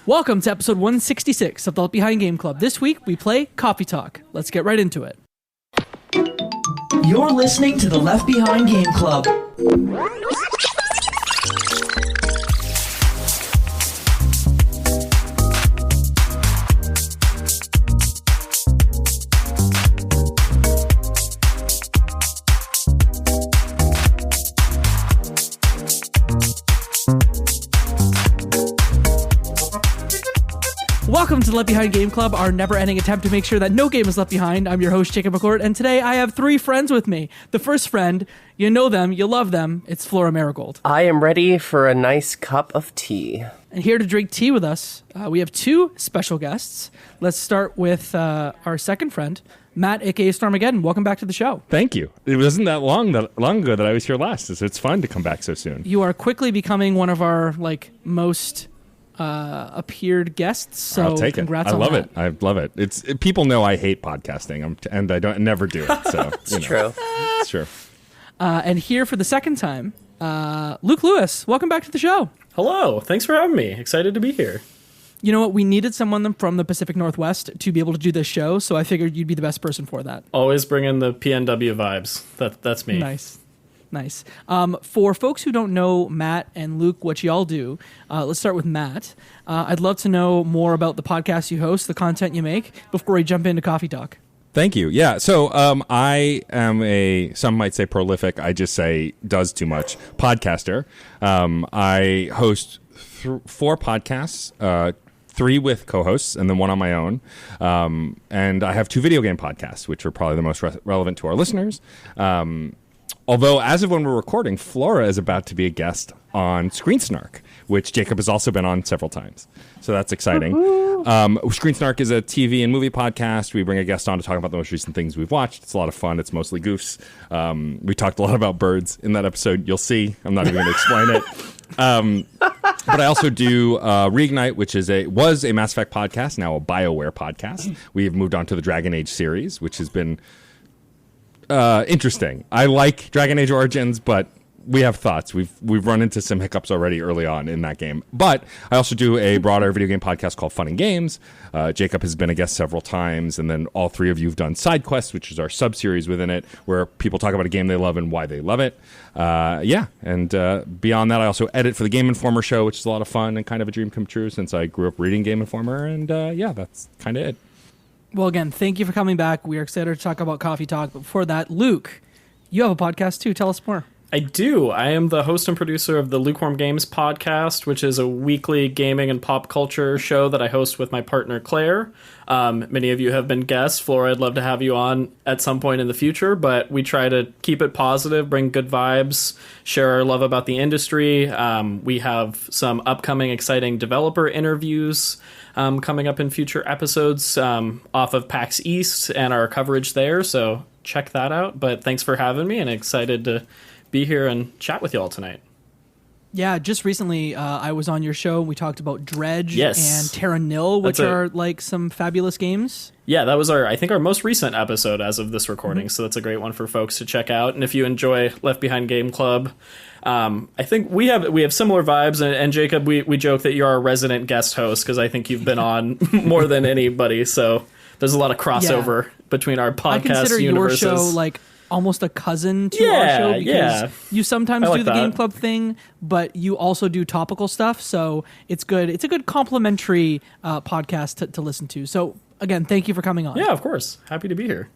Welcome to episode 166 of the Left Behind Game Club. This week, we play Coffee Talk. Let's get right into it. You're listening to the Left Behind Game Club. Welcome to the Left Behind Game Club, our never-ending attempt to make sure that no game is left behind. I'm your host, Jacob McCourt, and today I have three friends with me. The first friend, you know them, you love them, it's Flora Marigold. I am ready for a nice cup of tea. And here to drink tea with us, we have two special guests. Let's start with our second friend, Matt, a.k.a. Stormageddon. Welcome back to the show. Thank you. It wasn't that long ago that I was here last, so it's fun to come back so soon. You are quickly becoming one of our most appeared guests, so I'll take congrats it. on I love that. it. I love it. People know I hate podcasting, and I never do it. So It's true. It's true. And here for the second time, Luke Lewis. Welcome back to the show. Hello. Thanks for having me. Excited to be here. You know what? We needed someone from the Pacific Northwest to be able to do this show, so I figured you'd be the best person for that. Always bring in the PNW vibes. That's me. Nice. For folks who don't know Matt and Luke, what y'all do, let's start with Matt. I'd love to know more about the podcast you host, the content you make, before we jump into Coffee Talk. Thank you. Yeah. So I am some might say prolific, I just say does too much, podcaster. I host 4 podcasts, 3 with co-hosts, and then 1 on my own. And I have 2 video game podcasts, which are probably the most relevant to our listeners. Although, as of when we're recording, Flora is about to be a guest on Screen Snark, which Jacob has also been on several times. So that's exciting. Screen Snark is a TV and movie podcast. We bring a guest on to talk about the most recent things we've watched. It's a lot of fun. It's mostly goofs. We talked a lot about birds in that episode. You'll see. I'm not even going to explain it. But I also do Reignite, which was a Mass Effect podcast, now a BioWare podcast. We've moved on to the Dragon Age series, which has been interesting. I like Dragon Age Origins, but we have thoughts. We've run into some hiccups already early on in that game. But I also do a broader video game podcast called Fun and Games. Jacob has been a guest several times, and then all 3 of you have done Side Quests, which is our sub-series within it, where people talk about a game they love and why they love it. And beyond that, I also edit for the Game Informer show, which is a lot of fun and kind of a dream come true since I grew up reading Game Informer, and that's kind of it. Well, again, thank you for coming back. We are excited to talk about Coffee Talk. But before that, Luke, you have a podcast too. Tell us more. I do. I am the host and producer of the Lukewarm Games podcast, which is a weekly gaming and pop culture show that I host with my partner, Claire. Many of you have been guests. Flora, I'd love to have you on at some point in the future, but we try to keep it positive, bring good vibes, share our love about the industry. We have some upcoming exciting developer interviews coming up in future episodes off of PAX East and our coverage there, so check that out. But thanks for having me, and excited to be here and chat with you all tonight. Yeah, just recently I was on your show. We talked about Dredge Yes. and Terra Nil, which are like some fabulous games. Yeah, that was our most recent episode as of this recording, so that's a great one for folks to check out. And if you enjoy Left Behind Game Club, I think we have similar vibes. And Jacob, we joke that you're our resident guest host because I think you've been on more than anybody. So there's a lot of crossover between our podcast I consider universes. your show like almost a cousin to our show because you sometimes do the Game Club thing, but you also do topical stuff. So it's good. It's a good complimentary podcast to listen to. So again, thank you for coming on. Yeah, of course. Happy to be here.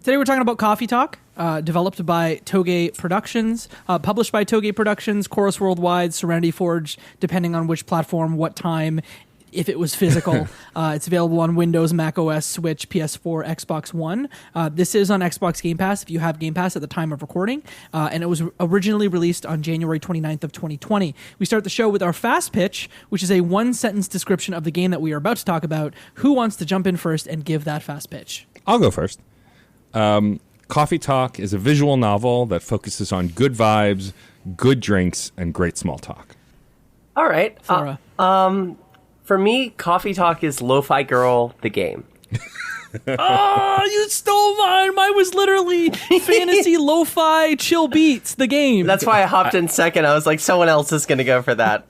Today we're talking about Coffee Talk, developed by Toge Productions, published by Toge Productions, Chorus Worldwide, Serenity Forge, depending on which platform, what time, if it was physical. It's available on Windows, Mac OS, Switch, PS4, Xbox One. This is on Xbox Game Pass if you have Game Pass at the time of recording. And it was originally released on January 29th of 2020. We start the show with our fast pitch, which is a 1-sentence description of the game that we are about to talk about. Who wants to jump in first and give that fast pitch? I'll go first. Coffee Talk is a visual novel that focuses on good vibes, good drinks, and great small talk. All right. Flora. For me, Coffee Talk is Lo-Fi Girl, the game. Oh, you stole mine. Mine was literally fantasy lo-fi chill beats, the game. That's why I hopped in second. I was like, someone else is going to go for that.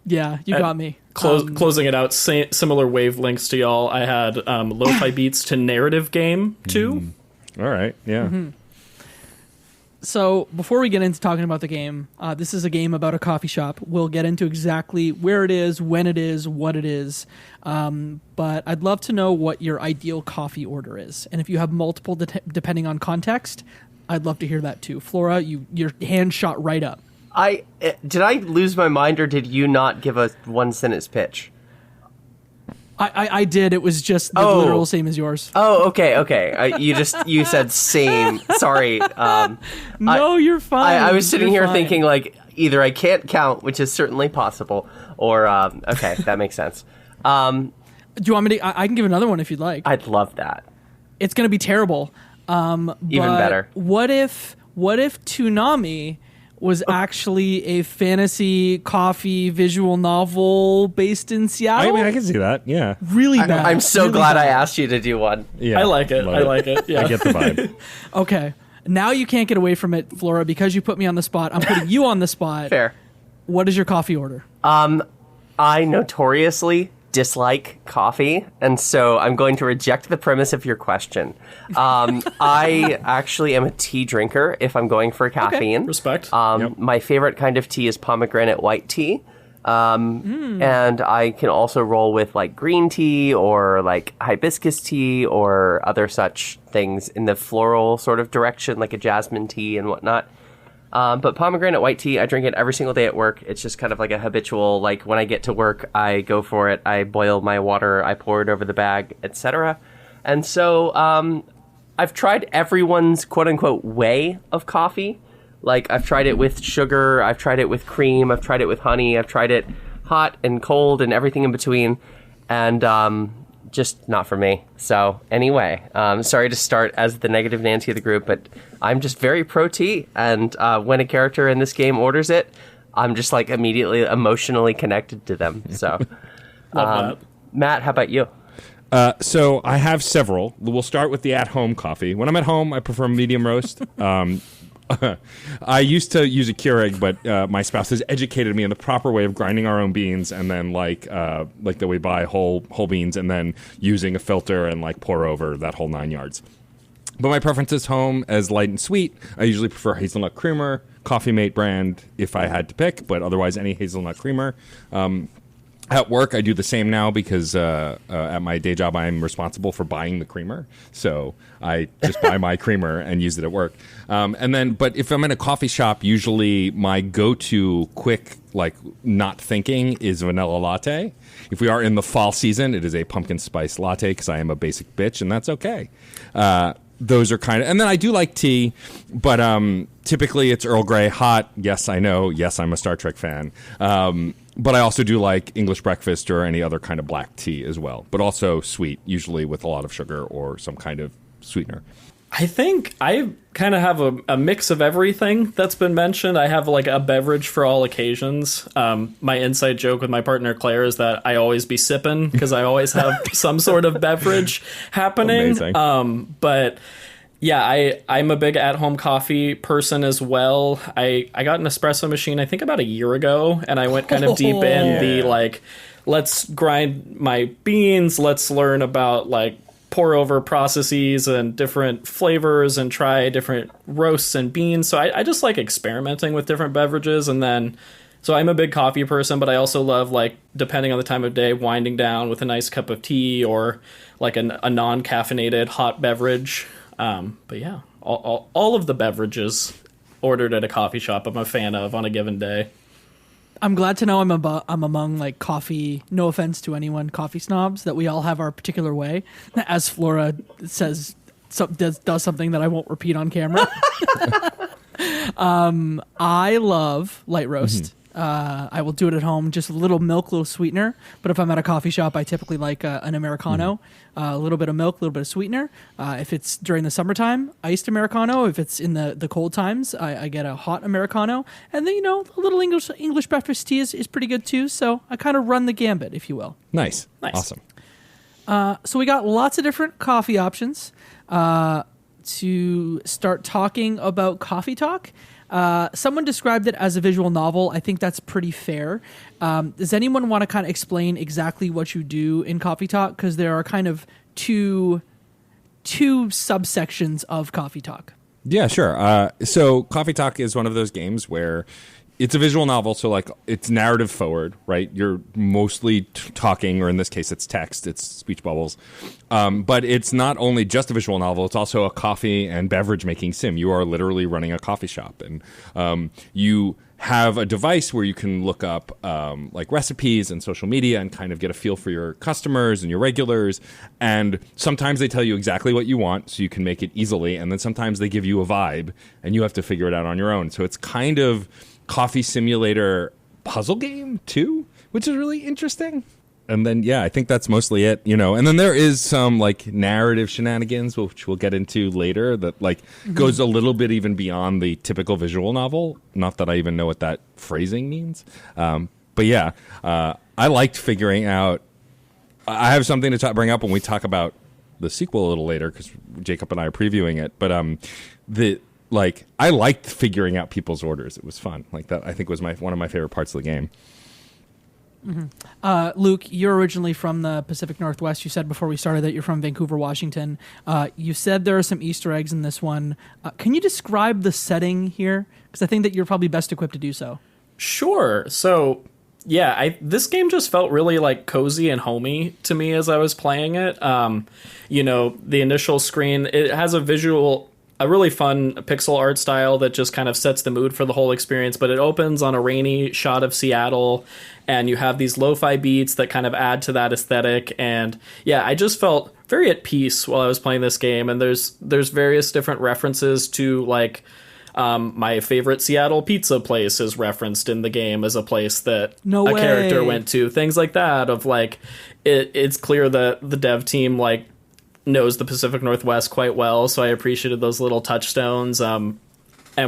Yeah, you got me. Closing it out, similar wavelengths to y'all. I had lo-fi beats to narrative game too. All right, yeah. So before we get into talking about the game, this is a game about a coffee shop. We'll get into exactly where it is, when it is, what it is. But I'd love to know what your ideal coffee order is. And if you have multiple, depending on context, I'd love to hear that too. Flora, your hand shot right up. Did I lose my mind, or did you not give a one-sentence pitch? I did. It was just the literal same as yours. Oh, okay. You said same. Sorry. No, you're fine. I was sitting You're here fine. thinking, like, either I can't count, which is certainly possible, or, okay, that makes sense. Do you want me to? I can give another one if you'd like. I'd love that. It's going to be terrible. Even But better. What if Toonami was actually a fantasy coffee visual novel based in Seattle? I mean, I can see that. Yeah, Really bad. I'm so Really glad I bad. asked you to do one. yeah. I like it. love I like it. Yeah. I get the vibe. Okay. Now you can't get away from it, Flora, because you put me on the spot. I'm putting you on the spot. Fair. What is your coffee order? I notoriously dislike coffee, and so I'm going to reject the premise of your question. I actually am a tea drinker if I'm going for caffeine. Respect. Yep. My favorite kind of tea is pomegranate white tea. And I can also roll with like green tea or like hibiscus tea or other such things in the floral sort of direction, like a jasmine tea and whatnot. But pomegranate white tea, I drink it every single day at work. It's just kind of like a habitual, like when I get to work, I go for it. I boil my water, I pour it over the bag, etc. And so I've tried everyone's quote-unquote way of coffee. Like, I've tried it with sugar, I've tried it with cream, I've tried it with honey, I've tried it hot and cold and everything in between. And just not for me. So anyway, sorry to start as the negative Nancy of the group, but I'm just very pro tea. And when a character in this game orders it, I'm just like immediately emotionally connected to them. So, Love that. Matt, how about you? So I have several. We'll start with the at-home coffee. When I'm at home, I prefer medium roast. I used to use a Keurig, but my spouse has educated me in the proper way of grinding our own beans, and then like that we buy whole beans, and then using a filter and like pour over that whole 9 yards. But my preference is home as light and sweet. I usually prefer hazelnut creamer, Coffee Mate brand if I had to pick, but otherwise any hazelnut creamer. At work, I do the same now because at my day job, I'm responsible for buying the creamer. So I just buy my creamer and use it at work. But if I'm in a coffee shop, usually my go-to quick, like not thinking, is vanilla latte. If we are in the fall season, it is a pumpkin spice latte because I am a basic bitch, and that's okay. Those are kind of, and then I do like tea, but typically it's Earl Grey hot. Yes, I know. Yes, I'm a Star Trek fan. But I also do like English breakfast or any other kind of black tea as well, but also sweet, usually with a lot of sugar or some kind of sweetener. I think I kind of have a mix of everything that's been mentioned. I have like a beverage for all occasions. My inside joke with my partner Claire is that I always be sipping because I always have some sort of beverage happening. Amazing. But yeah, I'm a big at-home coffee person as well. I got an espresso machine, I think about a year ago, and I went kind of deep in the like, let's grind my beans, let's learn about like pour over processes and different flavors and try different roasts and beans. So I just like experimenting with different beverages. And then, so I'm a big coffee person, but I also love, like, depending on the time of day, winding down with a nice cup of tea or like a non-caffeinated hot beverage. But yeah, all of the beverages ordered at a coffee shop I'm a fan of on a given day. I'm glad to know I'm among like coffee, no offense to anyone, coffee snobs, that we all have our particular way. As Flora says, does something that I won't repeat on camera. I love light roast. I will do it at home, just a little milk, little sweetener. But if I'm at a coffee shop, I typically like an Americano, a little bit of milk, a little bit of sweetener. If it's during the summertime, iced Americano. If it's in the cold times, I get a hot Americano. And then, a little English breakfast tea is pretty good too. So I kind of run the gambit, if you will. Nice. Awesome. So we got lots of different coffee options. To start talking about coffee talk, Someone described it as a visual novel. I think that's pretty fair. Does anyone want to kind of explain exactly what you do in Coffee Talk? Because there are kind of two subsections of Coffee Talk. Yeah, sure. So Coffee Talk is one of those games where it's a visual novel, so like it's narrative forward, right? You're mostly talking, or in this case, it's text, it's speech bubbles. But it's not only just a visual novel; it's also a coffee and beverage making sim. You are literally running a coffee shop, and you have a device where you can look up like recipes and social media and kind of get a feel for your customers and your regulars. And sometimes they tell you exactly what you want, so you can make it easily. And then sometimes they give you a vibe, and you have to figure it out on your own. So it's kind of coffee simulator puzzle game too, which is really interesting. And then I think that's mostly it, and then there is some like narrative shenanigans, which we'll get into later, that like goes a little bit even beyond the typical visual novel. Not that I even know what that phrasing means, but I liked figuring out. I have something to bring up when we talk about the sequel a little later, because Jacob and I are previewing it, but I liked figuring out people's orders. It was fun. Like that, I think was one of my favorite parts of the game. Luke, you're originally from the Pacific Northwest. You said before we started that you're from Vancouver, Washington. You said there are some Easter eggs in this one. Can you describe the setting here? Because I think that you're probably best equipped to do so. Sure. So, this game just felt really like cozy and homey to me as I was playing it. The initial screen, it has a really fun pixel art style that just kind of sets the mood for the whole experience, but it opens on a rainy shot of Seattle, and you have these lo-fi beats that kind of add to that aesthetic. And I just felt very at peace while I was playing this game. And there's various different references to like my favorite Seattle pizza place is referenced in the game as a place that character went to, things like that. Of like it's clear that the dev team like knows the Pacific Northwest quite well, so I appreciated those little touchstones. And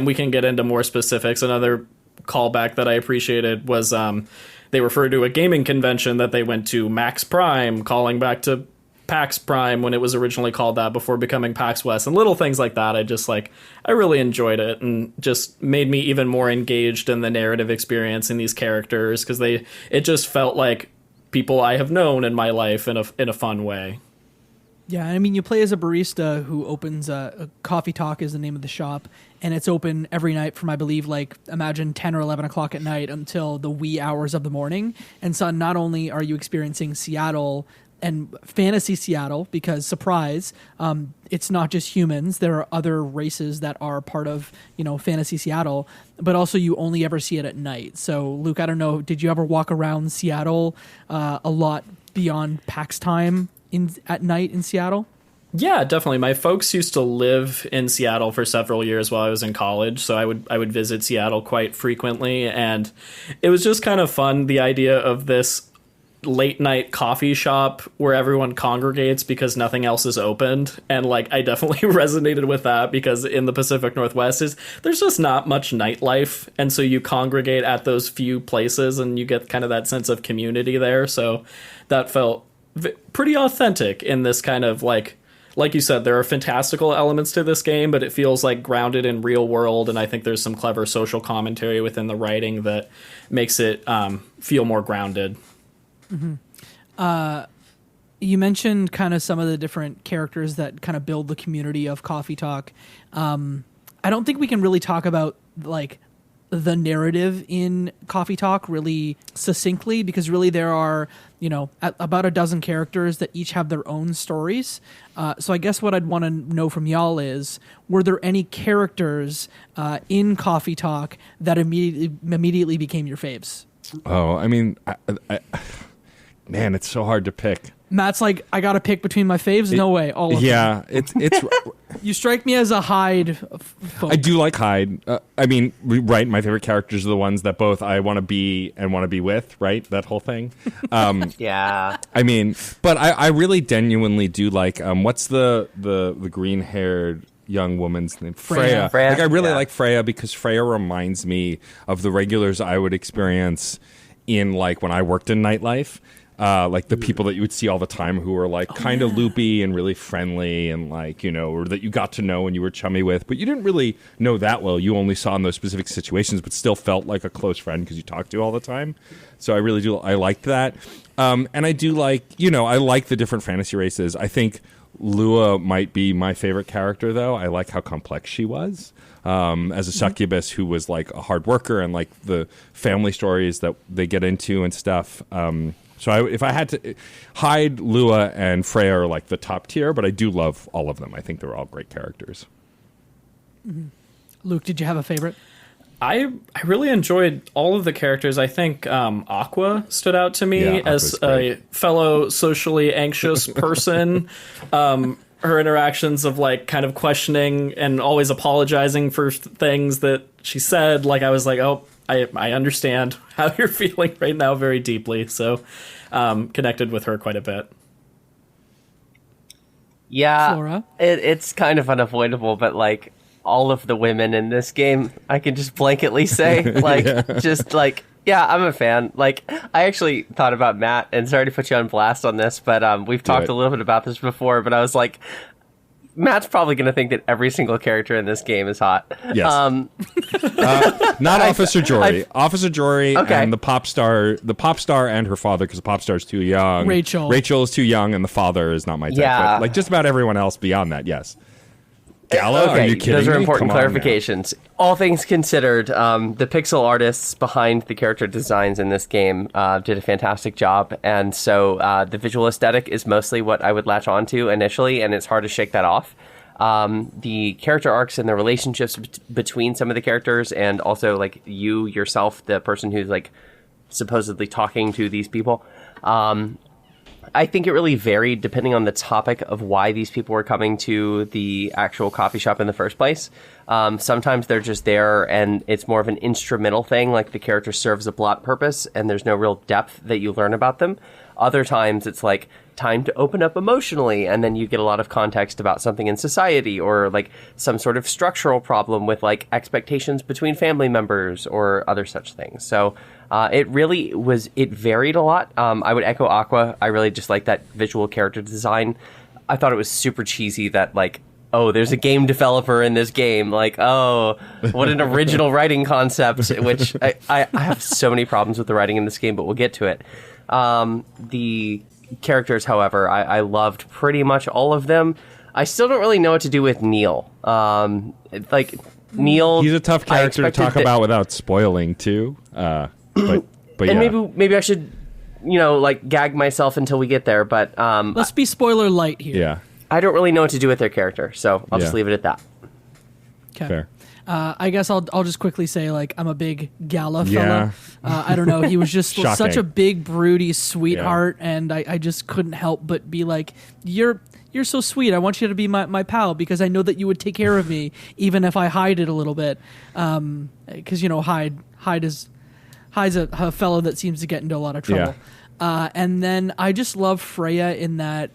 we can get into more specifics. Another callback that I appreciated was they referred to a gaming convention that they went to, Max Prime, calling back to PAX Prime when it was originally called that before becoming PAX West, and little things like that. I really enjoyed it, and just made me even more engaged in the narrative experience in these characters, because it just felt like people I have known in my life in a fun way. Yeah, I mean, you play as a barista who opens a Coffee Talk is the name of the shop, and it's open every night from, I believe, imagine 10 or 11 o'clock at night until the wee hours of the morning. And so not only are you experiencing Seattle and fantasy Seattle, because, surprise, it's not just humans. There are other races that are part of, fantasy Seattle, but also you only ever see it at night. So, Luke, I don't know, did you ever walk around Seattle a lot beyond PAX time at night in Seattle? Yeah, definitely. My folks used to live in Seattle for several years while I was in college, so I would visit Seattle quite frequently, and it was just kind of fun, the idea of this late night coffee shop where everyone congregates because nothing else is opened. And I definitely resonated with that, because in the Pacific Northwest there's just not much nightlife, and so you congregate at those few places and you get kind of that sense of community there. So that felt pretty authentic in this kind of like you said, there are fantastical elements to this game, but it feels like grounded in real world, and I think there's some clever social commentary within the writing that makes it feel more grounded. Mm-hmm. You mentioned kind of some of the different characters that kind of build the community of Coffee Talk. I don't think we can really talk about the narrative in Coffee Talk really succinctly, because really there are, about a dozen characters that each have their own stories. So I guess what I'd want to know from y'all is, were there any characters in Coffee Talk that immediately became your faves? Oh, I mean, man, it's so hard to pick. Matt's like, I got to pick between my faves? No way. All of them. Yeah, it's You strike me as a Hyde folk. I do like Hyde. Right, my favorite characters are the ones that both I want to be and want to be with, right? That whole thing. Yeah. But I really genuinely do like, what's the green-haired young woman's name? Freya. I really like Freya, because Freya reminds me of the regulars I would experience in when I worked in nightlife. like the people that you would see all the time who were like kind of loopy and really friendly and like, you know, or that you got to know and you were chummy with, but you didn't really know that well. You only saw in those specific situations, but still felt like a close friend because you talked to all the time. So I liked that. And I do like, you know, I like the different fantasy races. I think Lua might be my favorite character, though. I like how complex she was. As a succubus who was like a hard worker and like the family stories that they get into and stuff. So if I had to, Hyde, Lua, and Freya are like the top tier, but I do love all of them. I think they're all great characters. Mm-hmm. Luke, did you have a favorite? I really enjoyed all of the characters. I think Aqua stood out to me as a fellow socially anxious person. Her interactions of like kind of questioning and always apologizing for things that she said. Like I was like, oh, I understand how you're feeling right now very deeply. So connected with her quite a bit. Yeah, Flora? It's kind of unavoidable, but like all of the women in this game, I can just blanketly say, like, just like, yeah, I'm a fan. Like, I actually thought about Matt, and sorry to put you on blast on this, but we've talked a little bit about this before, but I was like, Matt's probably going to think that every single character in this game is hot. Yes. Not Officer Jory. Officer Jory and the pop star and her father, because the pop star is too young. Rachel is too young, and the father is not my type. Yeah. But like just about everyone else beyond that, yes. Gala, are you kidding those are me? important Come on clarifications. All things considered, the pixel artists behind the character designs in this game did a fantastic job, and so the visual aesthetic is mostly what I would latch onto initially, and it's hard to shake that off. The character arcs and the relationships between some of the characters, and also like you yourself, the person who's like supposedly talking to these people, I think it really varied depending on the topic of why these people were coming to the actual coffee shop in the first place. Sometimes they're just there and it's more of an instrumental thing, like the character serves a plot purpose and there's no real depth that you learn about them. Other times it's like time to open up emotionally, and then you get a lot of context about something in society or like some sort of structural problem with like expectations between family members or other such things. So it varied a lot. I would echo Aqua. I really just like that visual character design. I thought it was super cheesy that like, oh, there's a game developer in this game. Like, oh, what an original writing concept, which I have so many problems with the writing in this game, but we'll get to it. The characters, however, I loved pretty much all of them. I still don't really know what to do with Neil. Like, Neil... He's a tough character to talk about without spoiling, too. But and maybe I should, you know, like gag myself until we get there. But let's be spoiler light here. Yeah, I don't really know what to do with their character, so I'll just leave it at that. Okay. Fair. I guess I'll just quickly say like I'm a big Gala Yeah. fella. I don't know. He was just Shocking. such a big broody sweetheart, and I just couldn't help but be like, you're so sweet. I want you to be my pal because I know that you would take care of me even if I hide it a little bit. Because you know Hyde's a fellow that seems to get into a lot of trouble. Yeah. And then I just love Freya in that,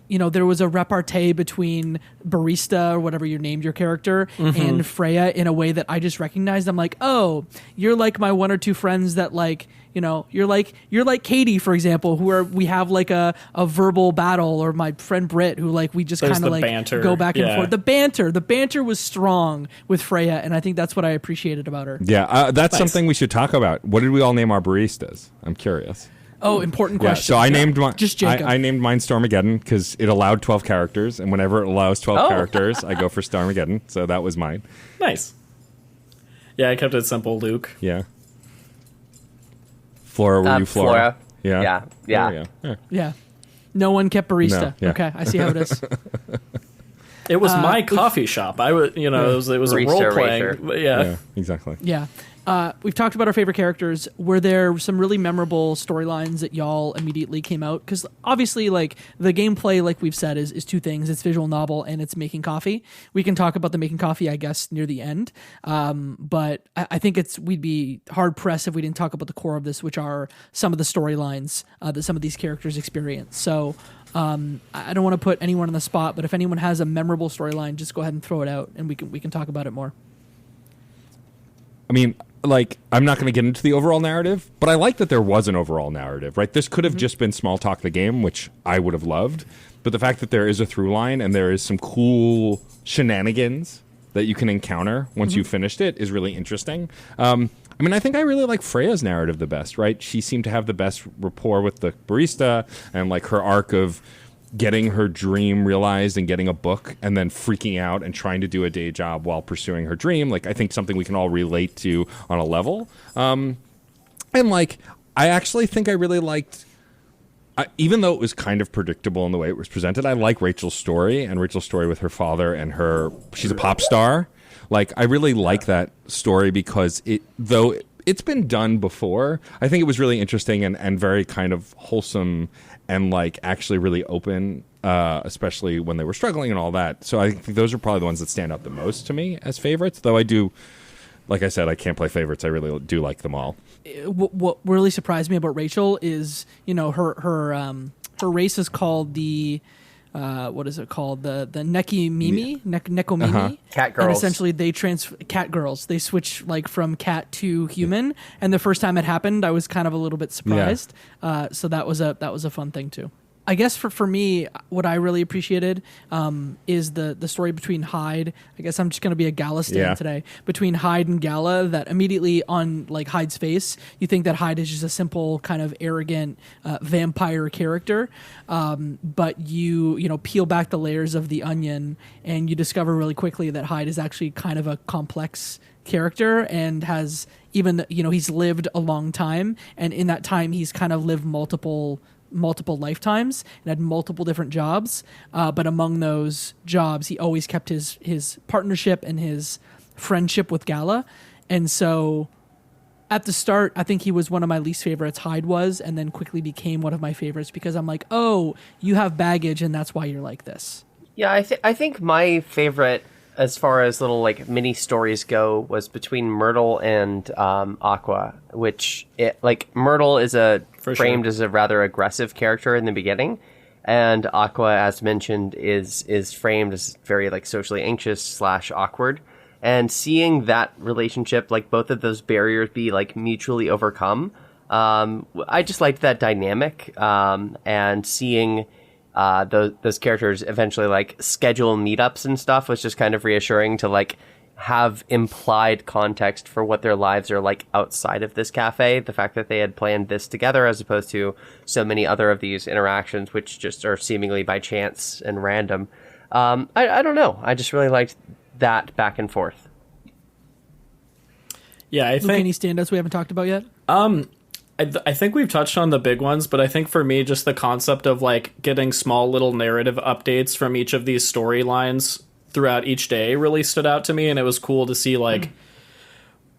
you know, there was a repartee between Barista or whatever you named your character and Freya in a way that I just recognized. I'm like, oh, you're like my one or two friends that like, you know, you're like Katie, for example, we have like a verbal battle, or my friend Britt, who like we just kind of like banter. go back and forth. The banter was strong with Freya, and I think that's what I appreciated about her. Yeah, that's something we should talk about. What did we all name our baristas? I'm curious. Oh, important Yeah, question. so I named mine. Just Jacob. I named mine Stormageddon because it allowed 12 characters, and whenever it allows 12 characters, I go for Stormageddon. So that was mine. Nice. Yeah, I kept it simple, Luke. Yeah. Flora, were you Flora? Yeah. Yeah. No one kept Barista. No, yeah. Okay, I see how it is. It was my coffee shop. I would, you know, it was a Barista role eraser. playing. Yeah. Exactly. Yeah. We've talked about our favorite characters. Were there some really memorable storylines that y'all immediately came out? Because obviously, like, the gameplay, like we've said, is two things. It's visual novel and it's making coffee. We can talk about the making coffee, I guess, near the end. But I think we'd be hard-pressed if we didn't talk about the core of this, which are some of the storylines that some of these characters experience. So I don't want to put anyone on the spot, but if anyone has a memorable storyline, just go ahead and throw it out, and we can talk about it more. I mean, like, I'm not going to get into the overall narrative, but I like that there was an overall narrative, right? This could have just been Small Talk the game, which I would have loved. But the fact that there is a through line and there is some cool shenanigans that you can encounter once you've finished it is really interesting. I mean, I think I really like Freya's narrative the best, right? She seemed to have the best rapport with the barista, and like her arc of getting her dream realized and getting a book and then freaking out and trying to do a day job while pursuing her dream. Like, I think something we can all relate to on a level. And like, I actually think I really liked, even though it was kind of predictable in the way it was presented, I like Rachel's story and Rachel's story with her father and she's a pop star. Like, I really like that story because though it's been done before, I think it was really interesting and very kind of wholesome and like actually really open, especially when they were struggling and all that. So I think those are probably the ones that stand out the most to me as favorites. Though I do, like I said, I can't play favorites. I really do like them all. What really surprised me about Rachel is, her race is called the what is it called? The Neki Mimi, Neko Mimi. Cat girls. And essentially cat girls. They switch like from cat to human. And the first time it happened, I was kind of a little bit surprised. So that was a fun thing too. I guess for me, what I really appreciated is the story between Hyde. I guess I'm just going to be a Gala stan today. Between Hyde and Gala, that immediately on like Hyde's face, you think that Hyde is just a simple kind of arrogant vampire character. But you peel back the layers of the onion and you discover really quickly that Hyde is actually kind of a complex character and has he's lived a long time. And in that time, he's kind of lived multiple lifetimes and had multiple different jobs, but among those jobs he always kept his partnership and his friendship with Gala. And so at the start I think he was one of my least favorites, Hyde was, and then quickly became one of my favorites because I'm like, oh, you have baggage and that's why you're like this. Yeah, I think my favorite as far as little like mini stories go was between Myrtle and Aqua, which Myrtle is framed as a rather aggressive character in the beginning, and Aqua, as mentioned, is framed as very like socially anxious / awkward. And seeing that relationship, like both of those barriers be like mutually overcome, I just liked that dynamic, and seeing those characters eventually like schedule meetups and stuff was just kind of reassuring to like have implied context for what their lives are like outside of this cafe. The fact that they had planned this together as opposed to so many other of these interactions, which just are seemingly by chance and random. I don't know. I just really liked that back and forth. Yeah, I think any standouts we haven't talked about yet? I think we've touched on the big ones, but I think for me, just the concept of like getting small little narrative updates from each of these storylines throughout each day really stood out to me, and it was cool to see like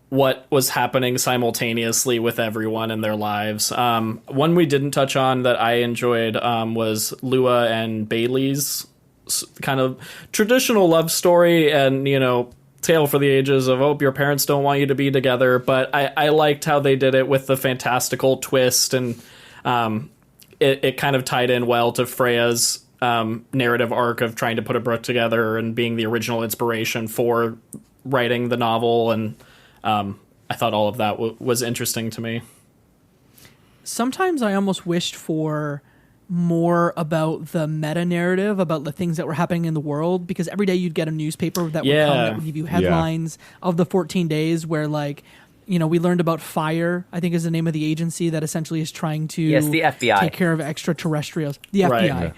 what was happening simultaneously with everyone in their lives. One we didn't touch on that I enjoyed was Lua and Bailey's kind of traditional love story, and tale for the ages of, oh, your parents don't want you to be together. But I liked how they did it with the fantastical twist, and it kind of tied in well to Freya's narrative arc of trying to put a book together and being the original inspiration for writing the novel. And I thought all of that was interesting to me. Sometimes I almost wished for more about the meta narrative, about the things that were happening in the world, because every day you'd get a newspaper that would come that would give you headlines of the 14 days where like we learned about Fire, I think is the name of the agency that essentially is trying to the FBI. take care of extraterrestrials. The FBI.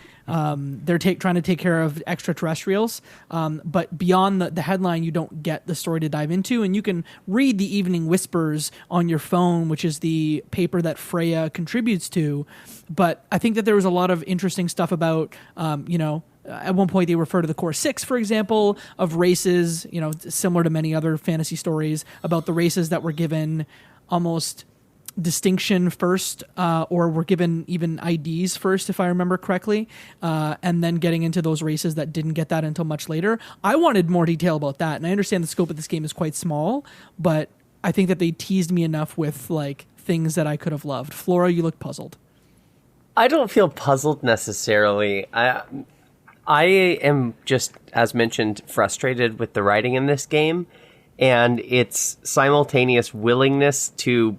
They're trying to take care of extraterrestrials, but beyond the headline, you don't get the story to dive into, and you can read the Evening Whispers on your phone, which is the paper that Freya contributes to. But I think that there was a lot of interesting stuff about, at one point they refer to the Core 6, for example, of races, similar to many other fantasy stories, about the races that were given almost distinction first, or were given even IDs first, if I remember correctly, and then getting into those races that didn't get that until much later. I wanted more detail about that, and I understand the scope of this game is quite small, but I think that they teased me enough with like things that I could have loved. Flora, you look puzzled. I don't feel puzzled necessarily. I am just, as mentioned, frustrated with the writing in this game. and its simultaneous willingness to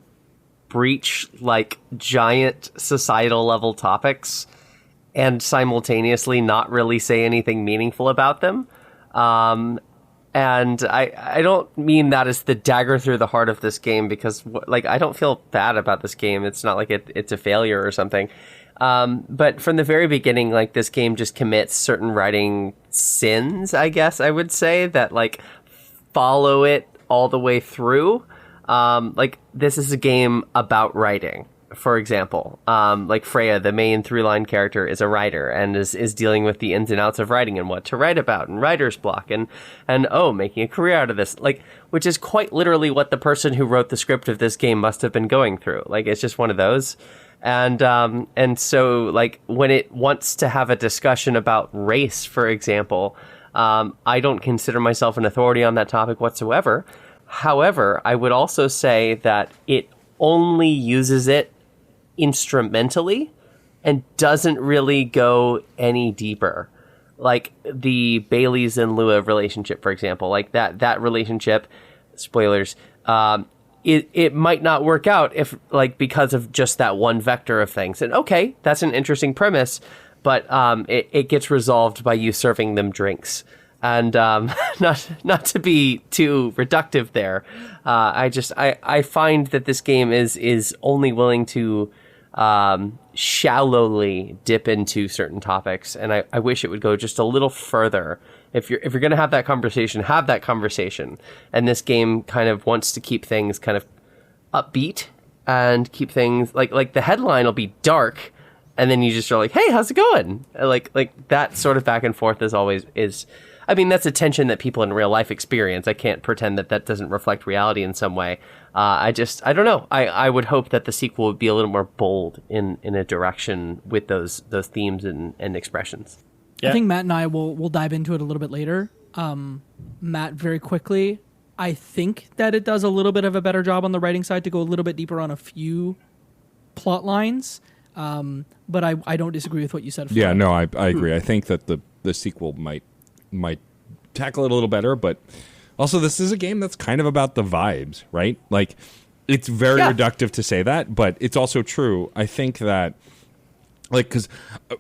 breach like giant societal level topics and simultaneously not really say anything meaningful about them. And I don't mean that as the dagger through the heart of this game, because like I don't feel bad about this game. It's not like it's a failure or something. But from the very beginning, like this game just commits certain writing sins, I guess I would say, that like follow it all the way through. Like this is a game about writing. For example, like Freya, the main through-line character, is a writer and is dealing with the ins and outs of writing and what to write about and writer's block and making a career out of this, like, which is quite literally what the person who wrote the script of this game must have been going through. Like, it's just one of those. And so, like, when it wants to have a discussion about race, for example, I don't consider myself an authority on that topic whatsoever. However, I would also say that it only uses it instrumentally and doesn't really go any deeper. Like the Bailey's and Lua relationship, for example, like that relationship, spoilers, it might not work out if like because of just that one vector of things. And okay, that's an interesting premise, but it gets resolved by you serving them drinks. And not to be too reductive there, I find that this game is only willing to shallowly dip into certain topics, and I wish it would go just a little further. If you're going to have that conversation, have that conversation. And this game kind of wants to keep things kind of upbeat and keep things like the headline will be dark, and then you just are like, hey, how's it going? Like that sort of back and forth is. I mean, that's a tension that people in real life experience. I can't pretend that doesn't reflect reality in some way. I don't know. I would hope that the sequel would be a little more bold in a direction with those themes and expressions. Yeah. I think Matt and I will dive into it a little bit later. Matt, very quickly, I think that it does a little bit of a better job on the writing side to go a little bit deeper on a few plot lines. But I don't disagree with what you said. Yeah, no, I agree. I think that the sequel might tackle it a little better, but also this is a game that's kind of about the vibes, right? Like, it's very reductive to say that, but it's also true. I think that, like, because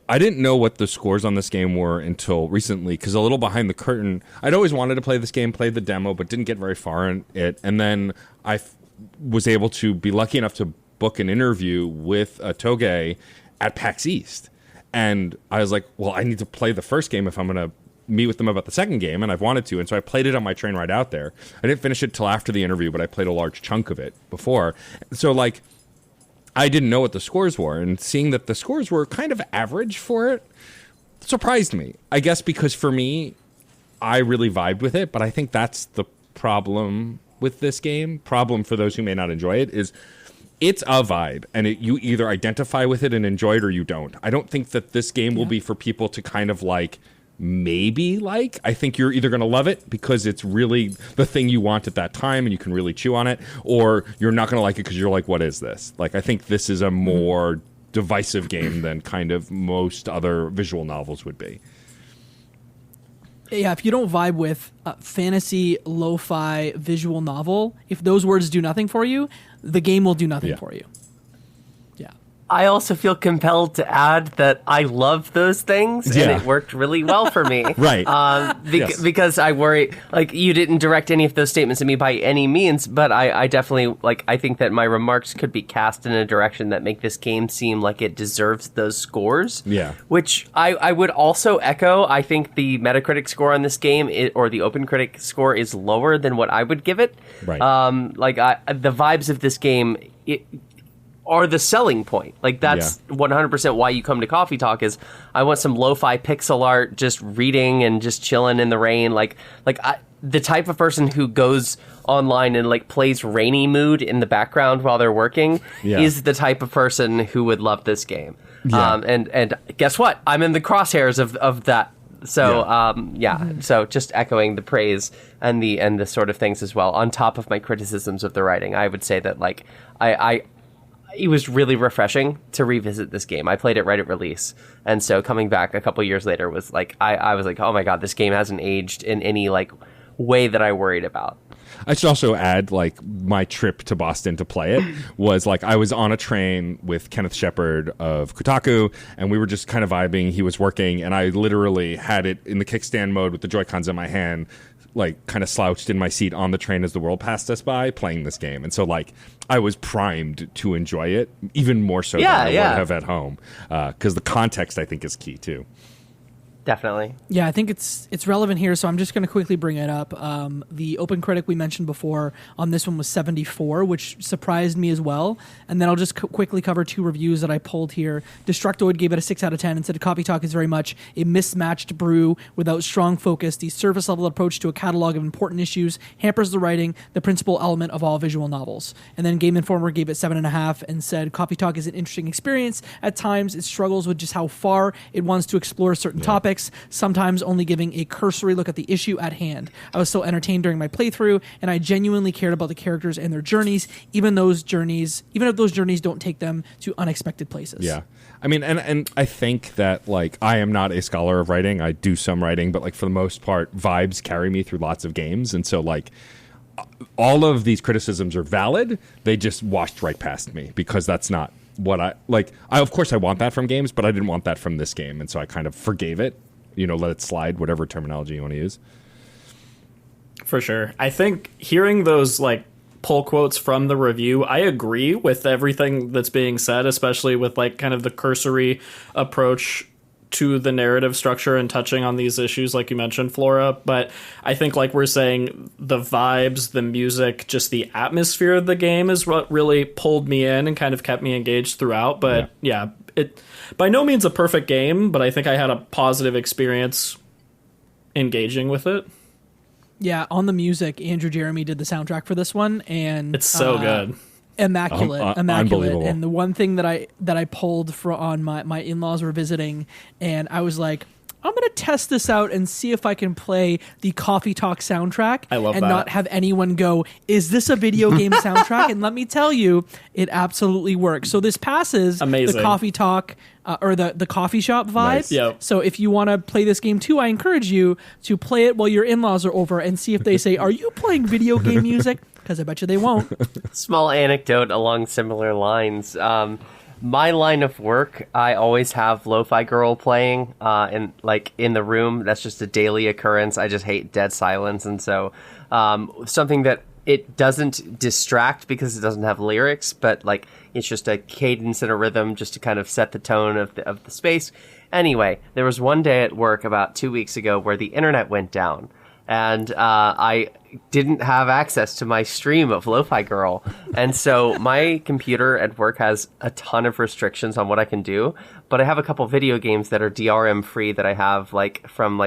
I didn't know what the scores on this game were until recently, because a little behind the curtain, I'd always wanted to play this game, played the demo, but didn't get very far in it, and then I was able to be lucky enough to book an interview with Toge at PAX East, and I was like, well, I need to play the first game if I'm going to meet with them about the second game, and I've wanted to, and so I played it on my train ride out there. I didn't finish it till after the interview, but I played a large chunk of it before. So, like, I didn't know what the scores were, and seeing that the scores were kind of average for it surprised me. I guess because for me, I really vibed with it, but I think that's the problem with this game. Problem for those who may not enjoy it is it's a vibe, and you either identify with it and enjoy it or you don't. I don't think that this game will be for people to kind of like maybe like. I think you're either going to love it because it's really the thing you want at that time and you can really chew on it, or you're not going to like it because you're like, what is this? Like, I think this is a more divisive game than kind of most other visual novels would be. Yeah, if you don't vibe with fantasy, lo-fi, visual novel, if those words do nothing for you, the game will do nothing for you. Yeah. I also feel compelled to add that I love those things, and it worked really well for me. Right. Because I worry, like, you didn't direct any of those statements at me by any means, but I definitely, like, I think that my remarks could be cast in a direction that make this game seem like it deserves those scores. Yeah. Which I would also echo. I think the Metacritic score on this game, or the OpenCritic score, is lower than what I would give it. Right. The vibes of this game, are the selling point. Like, that's 100% why you come to Coffee Talk, is I want some lo-fi pixel art, just reading and just chilling in the rain. The type of person who goes online and like plays Rainy Mood in the background while they're working is the type of person who would love this game. Yeah. And guess what? I'm in the crosshairs of that. So so just echoing the praise and the sort of things as well, on top of my criticisms of the writing, I would say that like it was really refreshing to revisit this game. I played it right at release, and so coming back a couple years later was like I was like, oh my god, this game hasn't aged in any like way that I worried about. I should also add, like, my trip to Boston to play it was, like, I was on a train with Kenneth Shepard of Kotaku, and we were just kind of vibing. He was working, and I literally had it in the kickstand mode with the Joy-Cons in my hand, like, kind of slouched in my seat on the train as the world passed us by, playing this game. And so, like, I was primed to enjoy it, even more so than I would have at home, because the context, I think, is key, too. Definitely. Yeah, I think it's relevant here, so I'm just going to quickly bring it up. The Open Critic we mentioned before on this one was 74, which surprised me as well. And then I'll just quickly cover 2 reviews that I pulled here. Destructoid gave it a 6 out of 10 and said, Coffee Talk is very much a mismatched brew without strong focus. The surface-level approach to a catalog of important issues hampers the writing, the principal element of all visual novels. And then Game Informer gave it 7.5 and said, Coffee Talk is an interesting experience. At times, it struggles with just how far it wants to explore certain topics, sometimes only giving a cursory look at the issue at hand. I was still entertained during my playthrough, and I genuinely cared about the characters and their journeys, even if those journeys don't take them to unexpected places. Yeah. I mean, and I think that, like, I am not a scholar of writing. I do some writing, but, like, for the most part, vibes carry me through lots of games. And so, like, all of these criticisms are valid. They just washed right past me because that's not what I like. Of course, I want that from games, but I didn't want that from this game. And so I kind of forgave it. Let it slide, whatever terminology you want to use. For sure. I think hearing those, like, pull quotes from the review, I agree with everything that's being said, especially with, like, kind of the cursory approach to the narrative structure and touching on these issues, like you mentioned, Flora. But I think, like we're saying, the vibes, the music, just the atmosphere of the game is what really pulled me in and kind of kept me engaged throughout. But yeah it by no means a perfect game, but I think I had a positive experience engaging with it. Yeah, on the music, Andrew Jeremy did the soundtrack for this one, and it's so good. Immaculate. Unbelievable. And the one thing that I pulled on my in-laws were visiting, and I was like, I'm going to test this out and see if I can play the Coffee Talk soundtrack and not have anyone go, is this a video game soundtrack? And let me tell you, it absolutely works. So this passes the Coffee Talk or the coffee shop vibe. Nice. Yep. So if you want to play this game too, I encourage you to play it while your in-laws are over and see if they say, are you playing video game music? Because I bet you they won't. Small anecdote along similar lines. My line of work, I always have Lo-Fi Girl playing in the room. That's just a daily occurrence. I just hate dead silence. And so something that it doesn't distract because it doesn't have lyrics, but like it's just a cadence and a rhythm just to kind of set the tone of the space. Anyway, there was one day at work about 2 weeks ago where the internet went down. And I didn't have access to my stream of Lo-Fi Girl. And so my computer at work has a ton of restrictions on what I can do. But I have a couple video games that are DRM free that I have from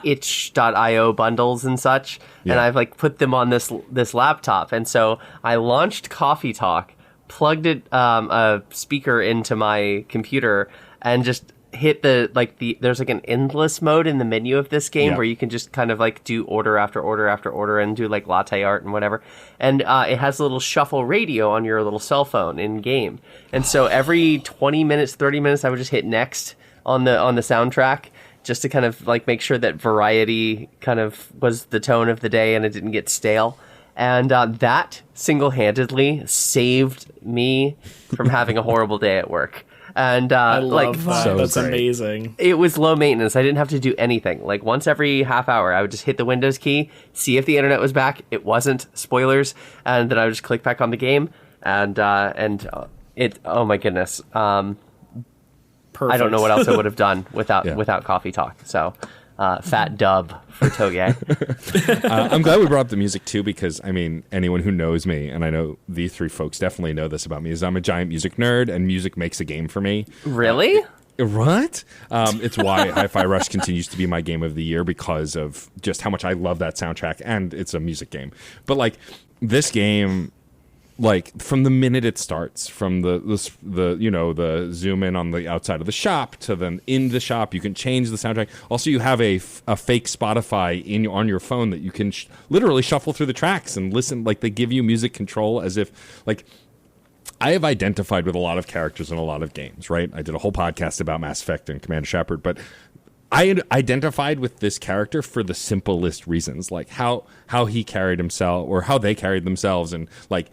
itch.io bundles and such. Yeah. And I've put them on this laptop. And so I launched Coffee Talk, plugged a speaker into my computer, and just hit there's an endless mode in the menu of this game where you can just kind of do order after order after order and do latte art and whatever. And it has a little shuffle radio on your little cell phone in game. And so every 20 minutes, 30 minutes, I would just hit next on the soundtrack just to kind of make sure that variety kind of was the tone of the day and it didn't get stale. And that single-handedly saved me from having a horrible day at work. And I love that. So that's great. Amazing. It was low maintenance. I didn't have to do anything. Once every half hour, I would just hit the Windows key, see if the internet was back. It wasn't. Spoilers. And then I would just click back on the game. And it. Oh my goodness. Perfect. I don't know what else I would have done without Coffee Talk. So. Fat dub for Toge. I'm glad we brought up the music too, because anyone who knows me, and I know the three folks definitely know this about me, is I'm a giant music nerd, and music makes a game for me. Really? What? It's why Hi-Fi Rush continues to be my game of the year, because of just how much I love that soundtrack, and it's a music game. But this game, from the minute it starts, from the zoom in on the outside of the shop to then in the shop, you can change the soundtrack. Also, you have a fake Spotify on your phone that you can literally shuffle through the tracks and listen. They give you music control as if I have identified with a lot of characters in a lot of games, right? I did a whole podcast about Mass Effect and Commander Shepard, but I identified with this character for the simplest reasons, like how he carried himself or how they carried themselves, and like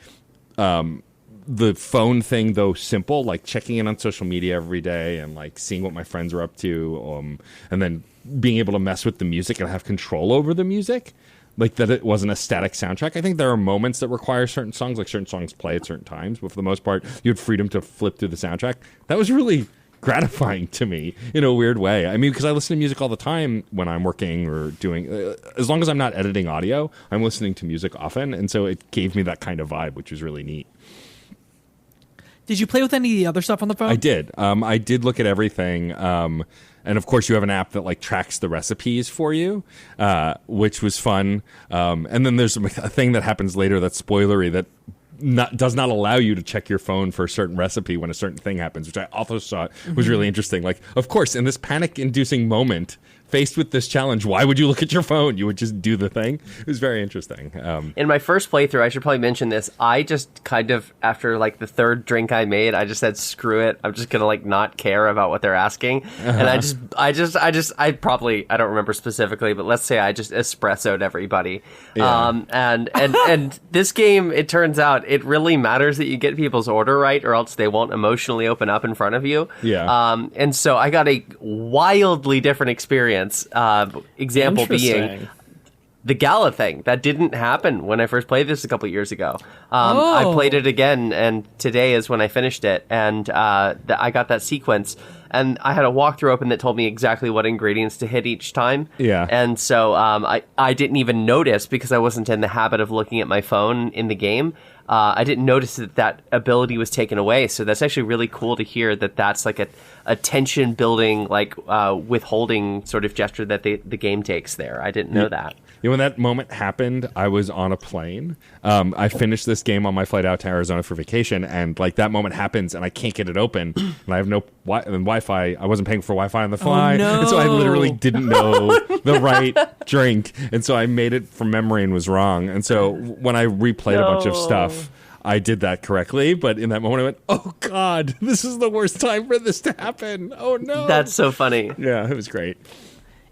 the phone thing, though simple, like checking in on social media every day and like seeing what my friends are up to, and then being able to mess with the music and have control over the music, like that it wasn't a static soundtrack. I think there are moments that require certain songs, like certain songs play at certain times, but for the most part, you had freedom to flip through the soundtrack. That was really gratifying to me in a weird way. I mean, because I listen to music all the time when I'm working or doing, as long as I'm not editing audio, I'm listening to music often, and so it gave me that kind of vibe, which was really neat. Did you play with any of the other stuff on the phone? I did. I did look at everything. And of course, you have an app that like tracks the recipes for you, which was fun. And then there's a thing that happens later that's spoilery that does not allow you to check your phone for a certain recipe when a certain thing happens, which I also thought was really interesting. Like, of course, in this panic-inducing moment, faced with this challenge, why would you look at your phone? You would just do the thing. It was very interesting. In my first playthrough, I should probably mention this. I just kind of, after like the third drink I made, I just said, screw it. I'm just going to like not care about what they're asking. And I don't remember specifically, but let's say I just espressoed everybody. Yeah. And this game, it turns out it really matters that you get people's order right, or else they won't emotionally open up in front of you. Yeah. And so I got a wildly different experience. Example being the gala thing. That didn't happen when I first played this a couple of years ago. I played it again, and today is when I finished it, and I got that sequence, and I had a walkthrough open that told me exactly what ingredients to hit each time. Yeah. And so I didn't even notice, because I wasn't in the habit of looking at my phone in the game. I didn't notice that ability was taken away. So that's actually really cool to hear that that's like a tension building, like withholding sort of gesture that the game takes there. I didn't know that. You know, when that moment happened, I was on a plane. I finished this game on my flight out to Arizona for vacation, and like that moment happens, and I can't get it open, and I have no Wi-Fi. I wasn't paying for Wi-Fi on the fly, and so I literally didn't know the right drink, and so I made it from memory and was wrong. And so when I replayed a bunch of stuff, I did that correctly, but in that moment I went, oh God, this is the worst time for this to happen. Oh no. That's so funny. Yeah, it was great.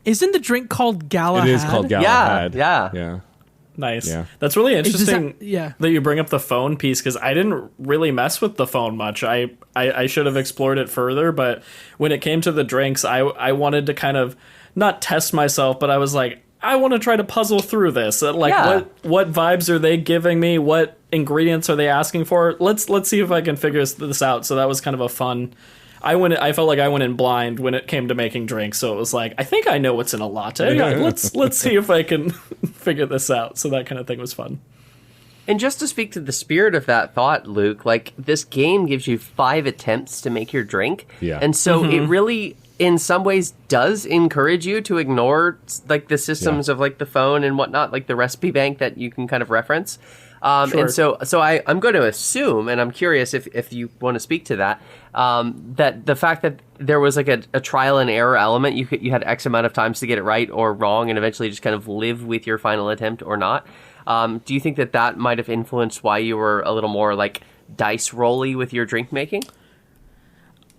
Isn't the drink called Galahad? It is called Galahad. Yeah. Nice. Yeah. That's really interesting that you bring up the phone piece, because I didn't really mess with the phone much. I should have explored it further, but when it came to the drinks, I wanted to kind of not test myself, but I was like, I want to try to puzzle through this. What vibes are they giving me? What ingredients are they asking for? Let's see if I can figure this out. So that was kind of a fun. I felt like I went in blind when it came to making drinks. So it was like, I think I know what's in a latte. Let's see if I can figure this out. So that kind of thing was fun. And just to speak to the spirit of that thought, Luke, like this game gives you 5 attempts to make your drink. Yeah. And so it really, in some ways, does encourage you to ignore like the systems of like the phone and whatnot, like the recipe bank that you can kind of reference. Sure. And so I'm going to assume, and I'm curious if you want to speak to that, that the fact that there was like a trial and error element, you had X amount of times to get it right or wrong, and eventually just kind of live with your final attempt or not. Do you think that might have influenced why you were a little more like dice rolly with your drink making?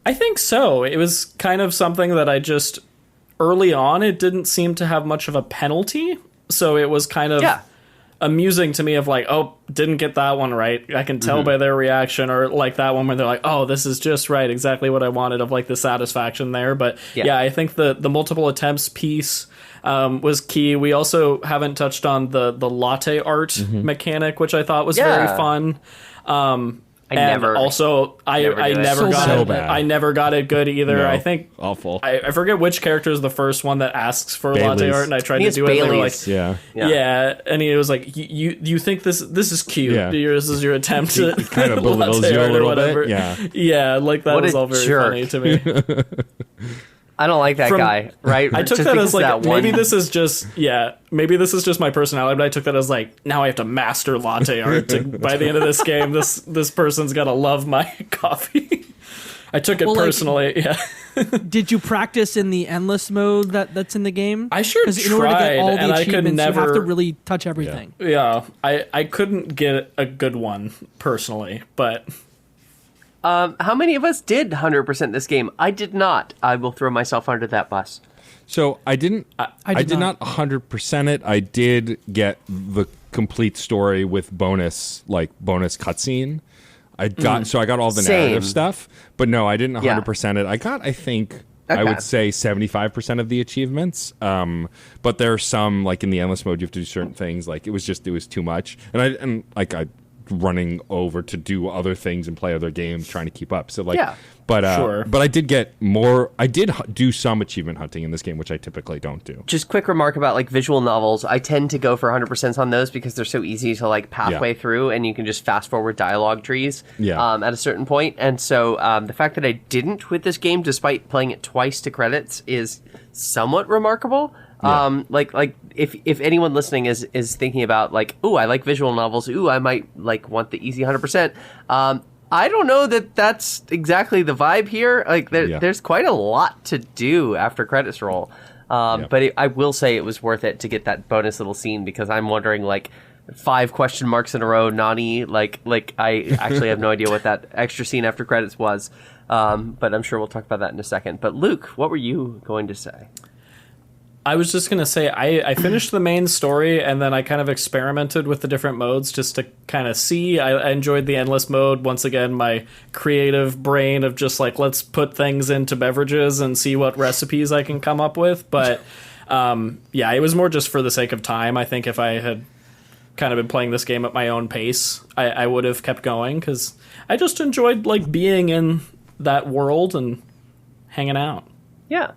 I think so. It was kind of something that I just early on, it didn't seem to have much of a penalty. So it was kind of amusing to me of like, oh, didn't get that one right. I can tell by their reaction, or like that one where they're like, oh, this is just right. Exactly what I wanted, of like the satisfaction there. But yeah I think the multiple attempts piece was key. We also haven't touched on the latte art mechanic, which I thought was very fun. I never got it good either. No, I think awful. I forget which character is the first one that asks for latte art, and I tried to do it. And they were like, yeah, and he was like, you think this is cute? Yeah. This is your attempt to kind of belittles you a little bit. Yeah, like that was all very funny to me. I don't like that guy, right? I took that as like, maybe this is just my personality, but I took that as like, now I have to master latte art by the end of this game. This person's got to love my coffee. I took it personally, Did you practice in the endless mode that's in the game? I sure tried, in order to get all the and I could never. You have to really touch everything. Yeah, I couldn't get a good one personally, but. How many of us did 100% this game? I did not. I will throw myself under that bus. So I didn't. I did not 100% it. I did get the complete story with bonus cutscene. I got all the narrative stuff, but no, I didn't 100% it. I got, I think, I would say 75% of the achievements. But there are some, like in the endless mode, you have to do certain things. Like it was too much, and I running over to do other things and play other games, trying to keep up. So but I did get more. I did do some achievement hunting in this game, which I typically don't do. Just quick remark about like visual novels. I tend to go for 100% on those because they're so easy to like pathway through, and you can just fast forward dialogue trees at a certain point. And so the fact that I didn't with this game, despite playing it twice to credits, is somewhat remarkable. Like if anyone listening is thinking about like, ooh, I like visual novels, ooh, I might like want the easy 100%. I don't know that that's exactly the vibe here. Like there's quite a lot to do after credits roll. But I will say it was worth it to get that bonus little scene, because I'm wondering like 5 question marks in a row, Nani, like I actually have no idea what that extra scene after credits was. But I'm sure we'll talk about that in a second. But Luke, what were you going to say? I was just going to say, I finished the main story, and then I kind of experimented with the different modes just to kind of see. I enjoyed the endless mode. Once again, my creative brain of just like, let's put things into beverages and see what recipes I can come up with. But it was more just for the sake of time. I think if I had kind of been playing this game at my own pace, I would have kept going, because I just enjoyed like being in that world and hanging out. Yeah.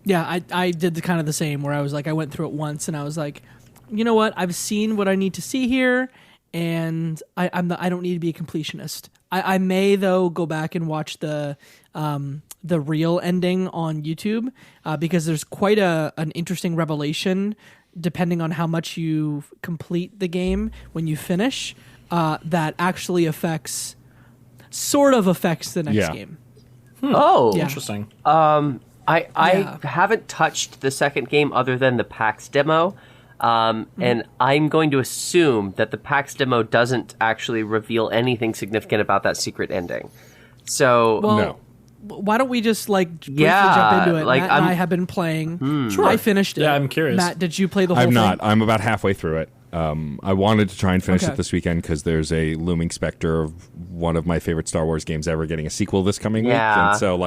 Yeah, I did the kind of the same, where I was like, I went through it once and I was like, you know what? I've seen what I need to see here, and I don't need to be a completionist. I may though go back and watch the real ending on YouTube, because there's quite an interesting revelation depending on how much you complete the game when you finish, that actually affects the next game. Oh, interesting. I haven't touched the second game other than the PAX demo, and I'm going to assume that the PAX demo doesn't actually reveal anything significant about that secret ending. So, no. Why don't we just briefly jump into it? Like, Matt and I have been playing. Sure. I finished it. Yeah, I'm curious. Matt, did you play the whole thing? I'm not. I'm about halfway through it. I wanted to try and finish it this weekend because there's a looming specter of one of my favorite Star Wars games ever getting a sequel this coming week. And so,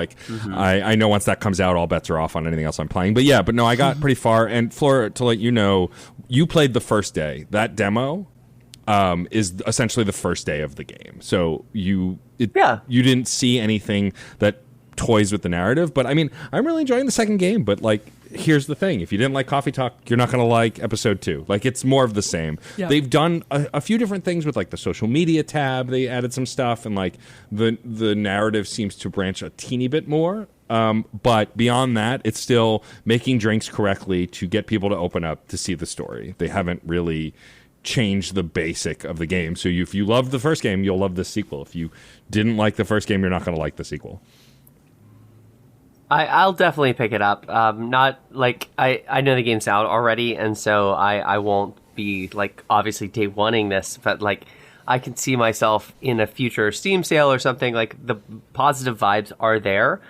I know once that comes out, all bets are off on anything else I'm playing. But no, I got pretty far. And Flora, to let you know, you played the first day. That demo is essentially the first day of the game. So you didn't see anything that toys with the narrative. But I mean, I'm really enjoying the second game. But here's the thing: if you didn't like Coffee Talk, you're not going to like episode 2. It's more of the same. Yeah. They've done a few different things with the social media tab. They added some stuff, and the narrative seems to branch a teeny bit more. But beyond that, it's still making drinks correctly to get people to open up to see the story. They haven't really changed the basic of the game. So if you loved the first game, you'll love the sequel. If you didn't like the first game, you're not going to like the sequel. I'll definitely pick it up. Not I know the game's out already, and so I won't be obviously day oneing this, but I can see myself in a future Steam sale or something. The positive vibes are there,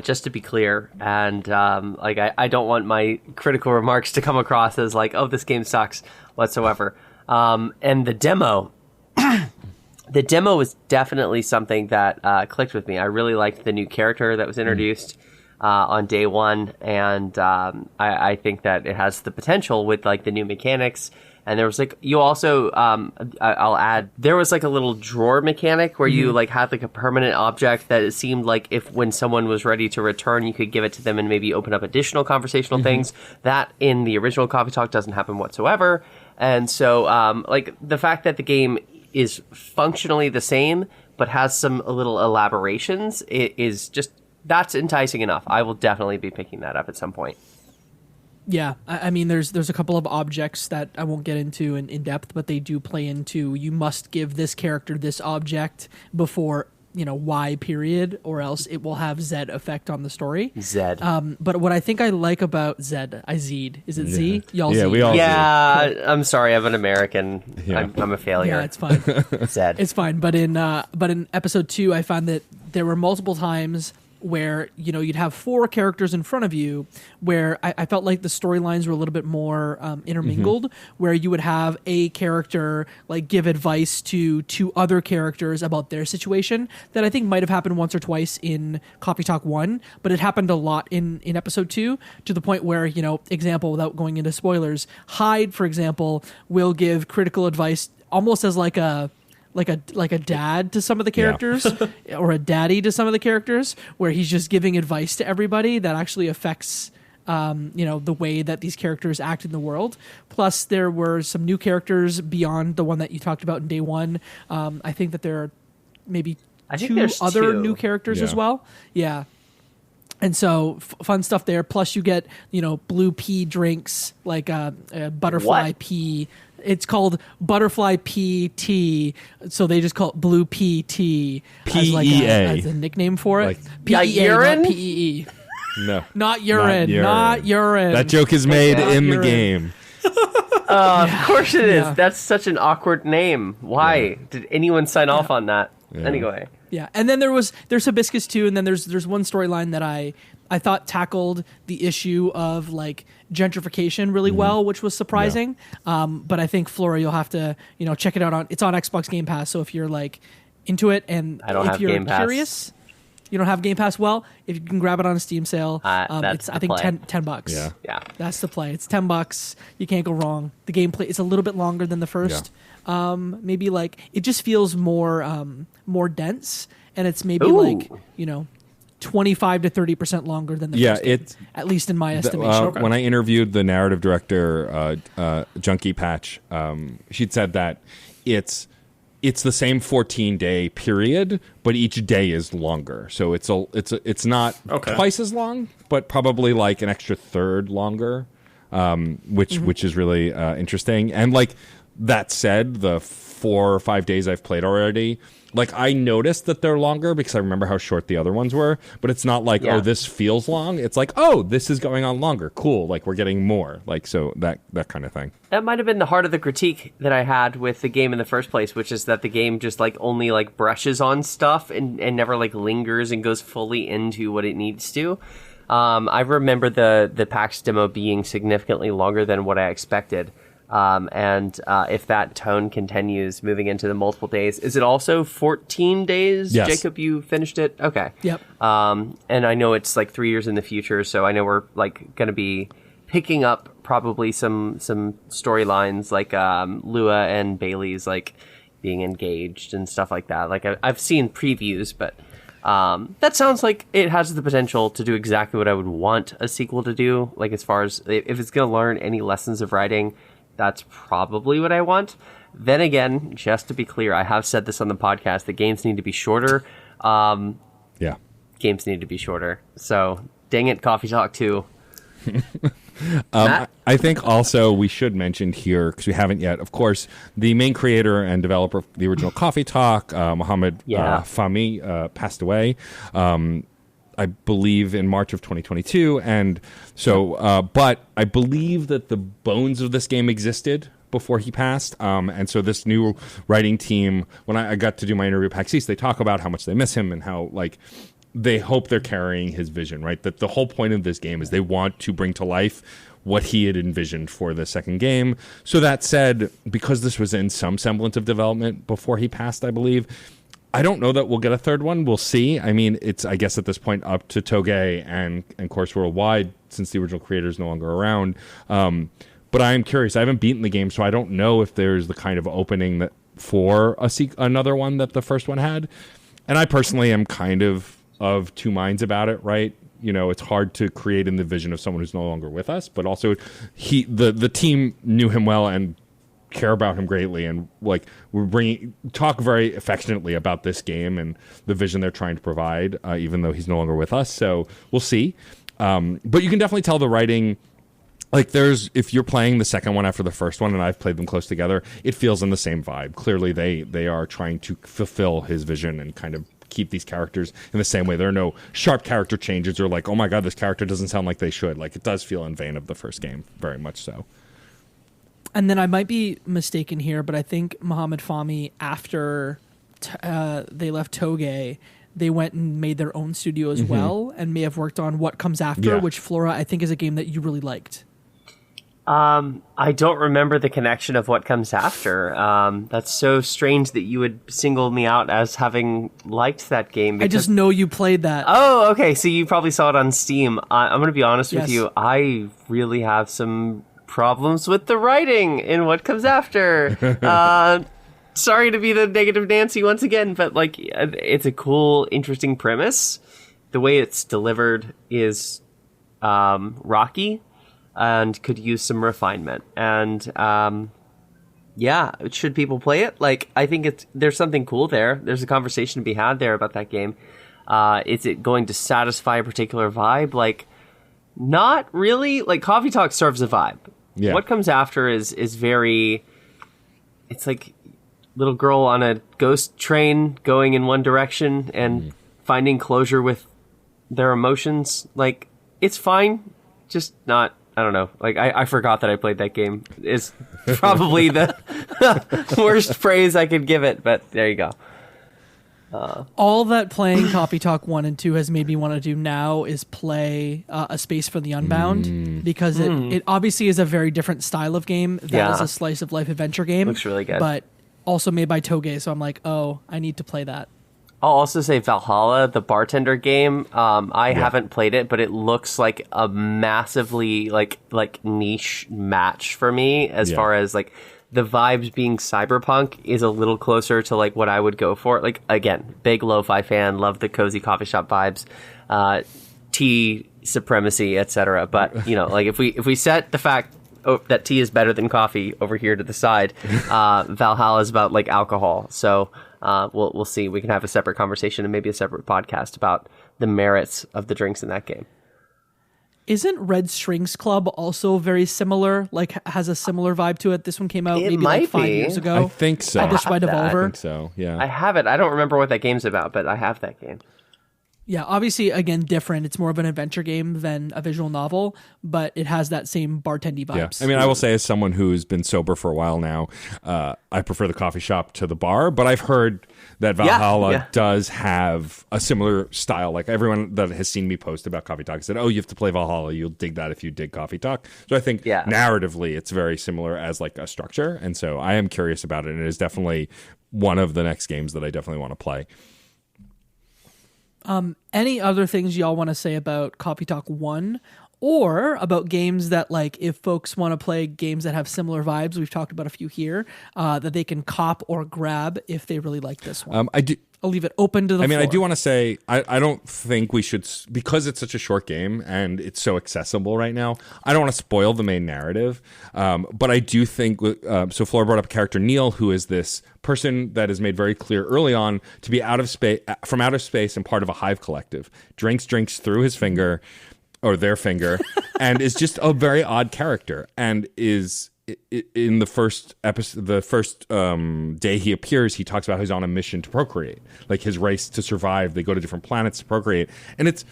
just to be clear, and I don't want my critical remarks to come across as oh, this game sucks whatsoever. And the demo. The demo was definitely something that clicked with me. I really liked the new character that was introduced on day one, and I think that it has the potential with the new mechanics. And there was you also I'll add, there was a little drawer mechanic where you had a permanent object that it seemed if when someone was ready to return, you could give it to them and maybe open up additional conversational things. That in the original Coffee Talk doesn't happen whatsoever. And so the fact that the game is functionally the same but has some little elaborations, it is just, that's enticing enough. I will definitely be picking that up at some point. Yeah, I mean, there's a couple of objects that I won't get into in depth, but they do play into, you must give this character this object before Y period, or else it will have Z effect on the story. Z. But what I think I like about Zed, is it Z? Y'all yeah, Z? we all Yeah, cool. I'm sorry, I'm an American. Yeah. I'm a failure. Yeah, it's fine. Zed. It's fine. But in episode 2, I found that there were multiple times where you'd have 4 characters in front of you, where I felt like the storylines were a little bit more intermingled, where you would have a character like give advice to 2 other characters about their situation. That I think might have happened once or twice in Coffee Talk 1, but it happened a lot in episode 2, to the point where, example, without going into spoilers, Hyde, for example, will give critical advice almost as like a dad to some of the characters or a daddy to some of the characters, where he's just giving advice to everybody that actually affects the way that these characters act in the world. Plus there were some new characters beyond the one that you talked about in day 1. I think that there are maybe 2 other new characters as well. Yeah. And so fun stuff there. Plus you get, blue pea drinks, like a butterfly pea. It's called butterfly pea tea, so they just call it blue pea tea as a nickname for it. Like, urine? Not PEE. No. Not urine. Not urine. That joke is made in the game. Of course it is. That's such an awkward name. Why did anyone sign off on that? Yeah. Anyway. Yeah, and then there's Hibiscus too, and then there's one storyline that I thought tackled the issue of like gentrification really well, which was surprising. But I think Flora, you'll have to check it out it's on Xbox Game Pass. So if you're like into it, and if you're curious, you don't have Game Pass. Well, if you can grab it on a Steam sale, it's I think $10. Yeah, that's the play. It's $10. You can't go wrong. The gameplay is a little bit longer than the first. Maybe like it just feels more dense, and it's maybe like 25 to 30% longer than the first game, at least in my estimation. When I interviewed the narrative director, Junkie Patch, she'd said that it's the same 14-day period, but each day is longer. So it's not twice as long, but probably like an extra third longer, which is really interesting. And like that said, the 4 or 5 days I've played already, like I noticed that they're longer because I remember how short the other ones were, but it's not like, oh, this feels long. It's like, oh, this is going on longer. Cool. Like we're getting more. Like, so that kind of thing. That might have been the heart of the critique that I had with the game in the first place, which is that the game just like only like brushes on stuff and never like lingers and goes fully into what it needs to. I remember the PAX demo being significantly longer than what I expected. And if that tone continues moving into the multiple days, is it also 14 days? Yes. Jacob, you finished it? Okay. Yep. And I know it's like 3 years in the future, so I know we're like going to be picking up probably some storylines like Lua and Bailey's like being engaged and stuff like that. Like I've seen previews, but that sounds like it has the potential to do exactly what I would want a sequel to do. Like as far as if it's going to learn any lessons of writing, that's probably what I want. Then again, just to be clear, I have said this on the podcast, that games need to be shorter. Games need to be shorter. So, dang it, Coffee Talk 2. I think also we should mention here, because we haven't yet, of course, the main creator and developer of the original Coffee Talk, Mohammed Fahmi, passed away. I believe in March of 2022, and so, but I believe that the bones of this game existed before he passed, and so this new writing team, when I got to do my interview at PAX East, they talk about how much they miss him and how, like, they hope they're carrying his vision, right? That the whole point of this game is they want to bring to life what he had envisioned for the second game. So that said, because this was in some semblance of development before he passed, I believe, I don't know that we'll get a third one. We'll see. I mean, it's, I guess at this point, up to Toge and Course Worldwide, since the original creator is no longer around. But I am curious. I haven't beaten the game, so I don't know if there's the kind of opening that for another one that the first one had. And I personally am kind of two minds about it, right? You know, it's hard to create in the vision of someone who's no longer with us, but also the team knew him well and care about him greatly, and like talk very affectionately about this game and the vision they're trying to provide, even though he's no longer with us. So we'll see. But you can definitely tell the writing, like if you're playing the second one after the first one, and I've played them close together, it feels in the same vibe. Clearly they are trying to fulfill his vision and kind of keep these characters in the same way. There are no sharp character changes or like, oh my God, this character doesn't sound like they should. Like, it does feel in vein of the first game, very much so. And then I might be mistaken here, but I think Mohammed Fahmi, after they left Toge, they went and made their own studio as well, and may have worked on What Comes After, Yeah. which Flora, I think, is a game that you really liked. I don't remember the connection of What Comes After. That's so strange that you would single me out as having liked that game. I just know you played that. Oh, okay. So you probably saw it on Steam. I'm going to be honest with Yes. you. I really have some problems with the writing in What Comes After. Sorry to be the negative Nancy once again, but like, it's a cool, interesting premise. The way it's delivered is rocky and could use some refinement. And yeah, should people play it? Like, I think there's something cool there. There's a conversation to be had there about that game. Is it going to satisfy a particular vibe? Like, not really. Like, Coffee Talk serves a vibe. Yeah. What Comes After is very... It's like little girl on a ghost train going in one direction and finding closure with their emotions. Like, it's fine, just not... I don't know. Like, I forgot that I played that game. Is probably the worst praise I could give it, but there you go. All that playing Coffee Talk 1 and 2 has made me want to do now is play A Space for the Unbound, because it obviously is a very different style of game. That is a slice of life adventure game. Looks really good. But also made by Toge, so I'm like, oh, I need to play that. I'll also say Valhalla, the bartender game. I haven't played it, but it looks like a massively like niche match for me as far as like the vibes being cyberpunk is a little closer to like what I would go for. Like, again, big lo-fi fan, love the cozy coffee shop vibes, tea supremacy, etc. But you know, like if we set the fact that tea is better than coffee over here to the side, Valhalla is about like alcohol. So we'll see. We can have a separate conversation and maybe a separate podcast about the merits of the drinks in that game. Isn't Red Strings Club also very similar? Like, has a similar vibe to it? This one came out It maybe might like 5 be. years ago. I think so. Published by I have that. I Devolver. think so. Yeah. I have it. I don't remember what that game's about, but I have that game. Yeah, obviously, again, different. It's more of an adventure game than a visual novel, but it has that same bartendy vibes. Yeah. I mean, I will say, as someone who's been sober for a while now, I prefer the coffee shop to the bar, but I've heard that Valhalla does have a similar style. Like, everyone that has seen me post about Coffee Talk said, oh, you have to play Valhalla. You'll dig that if you dig Coffee Talk. So I think narratively, it's very similar as like a structure. And so I am curious about it. And it is definitely one of the next games that I definitely want to play. Any other things y'all want to say about Coffee Talk 1, or about games that, like, if folks want to play games that have similar vibes, we've talked about a few here, that they can cop or grab if they really like this one? I'll leave it open to the floor. I do want to say, I don't think we should, because it's such a short game and it's so accessible right now, I don't want to spoil the main narrative. But I do think, so Flora brought up a character, Neil, who is this person that is made very clear early on to be from outer space and part of a hive collective. Drinks through his finger, or their finger, and is just a very odd character, and is... in the first episode, the first day he appears, he talks about how he's on a mission to procreate, like his race to survive. They go to different planets to procreate, and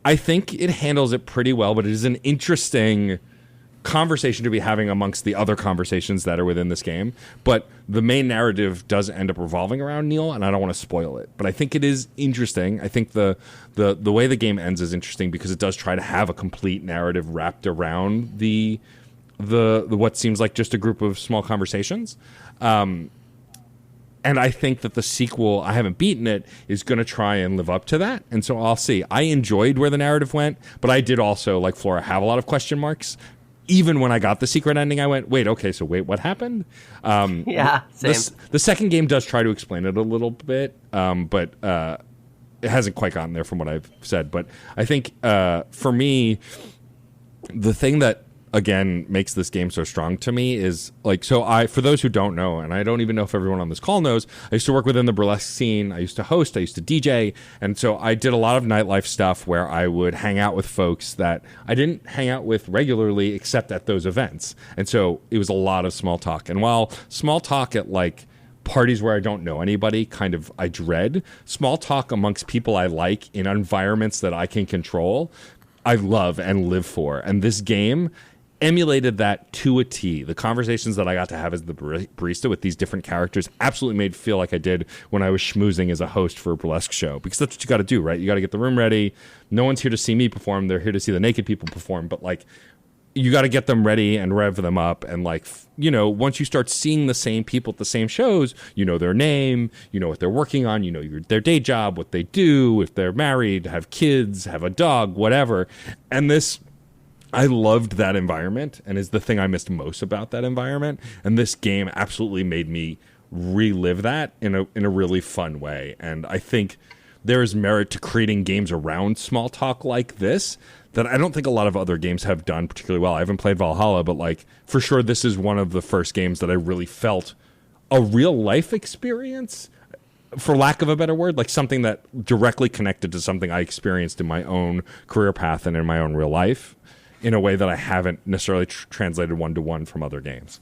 I think it handles it pretty well. But it is an interesting conversation to be having amongst the other conversations that are within this game. But the main narrative does end up revolving around Neil, and I don't want to spoil it. But I think it is interesting. I think the way the game ends is interesting because it does try to have a complete narrative wrapped around the what seems like just a group of small conversations. And I think that the sequel, I haven't beaten it, is going to try and live up to that. And so I'll see. I enjoyed where the narrative went, but I did also, like Flora, have a lot of question marks. Even when I got the secret ending, I went, wait, what happened? Same. The second game does try to explain it a little bit, but it hasn't quite gotten there from what I've said. But I think for me, the thing that again makes this game so strong to me is like, so for those who don't know, and I don't even know if everyone on this call knows, I used to work within the burlesque scene. I used to host, I used to DJ, and so I did a lot of nightlife stuff where I would hang out with folks that I didn't hang out with regularly except at those events. And so it was a lot of small talk. And while small talk at like parties where I don't know anybody, I dread, small talk amongst people I like in environments that I can control, I love and live for. And this game emulated that to a T. The conversations that I got to have as the barista with these different characters absolutely made me feel like I did when I was schmoozing as a host for a burlesque show, because that's what you got to do, right? You got to get the room ready. No one's here to see me perform. They're here to see the naked people perform. But like, you got to get them ready and rev them up. And like, you know, once you start seeing the same people at the same shows, you know their name, you know what they're working on, you know their day job, what they do, if they're married, have kids, have a dog, whatever. And this, I loved that environment, and is the thing I missed most about that environment. And this game absolutely made me relive that in a really fun way. And I think there is merit to creating games around small talk like this that I don't think a lot of other games have done particularly well. I haven't played Valhalla, but like for sure this is one of the first games that I really felt a real life experience, for lack of a better word, like something that directly connected to something I experienced in my own career path and in my own real life in a way that I haven't necessarily translated one-to-one from other games.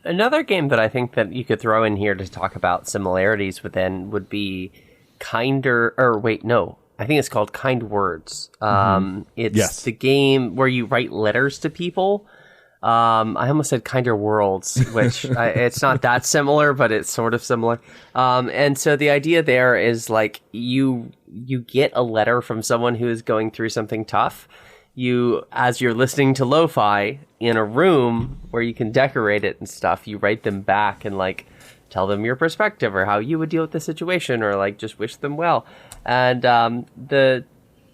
Another game that I think that you could throw in here to talk about similarities within would be I think it's called Kind Words. It's the game where you write letters to people. I almost said Kinder Worlds, which it's not that similar, but it's sort of similar. And so the idea there is like you get a letter from someone who is going through something tough. As you're listening to lo-fi in a room where you can decorate it and stuff, you write them back and like tell them your perspective or how you would deal with the situation, or like just wish them well. And the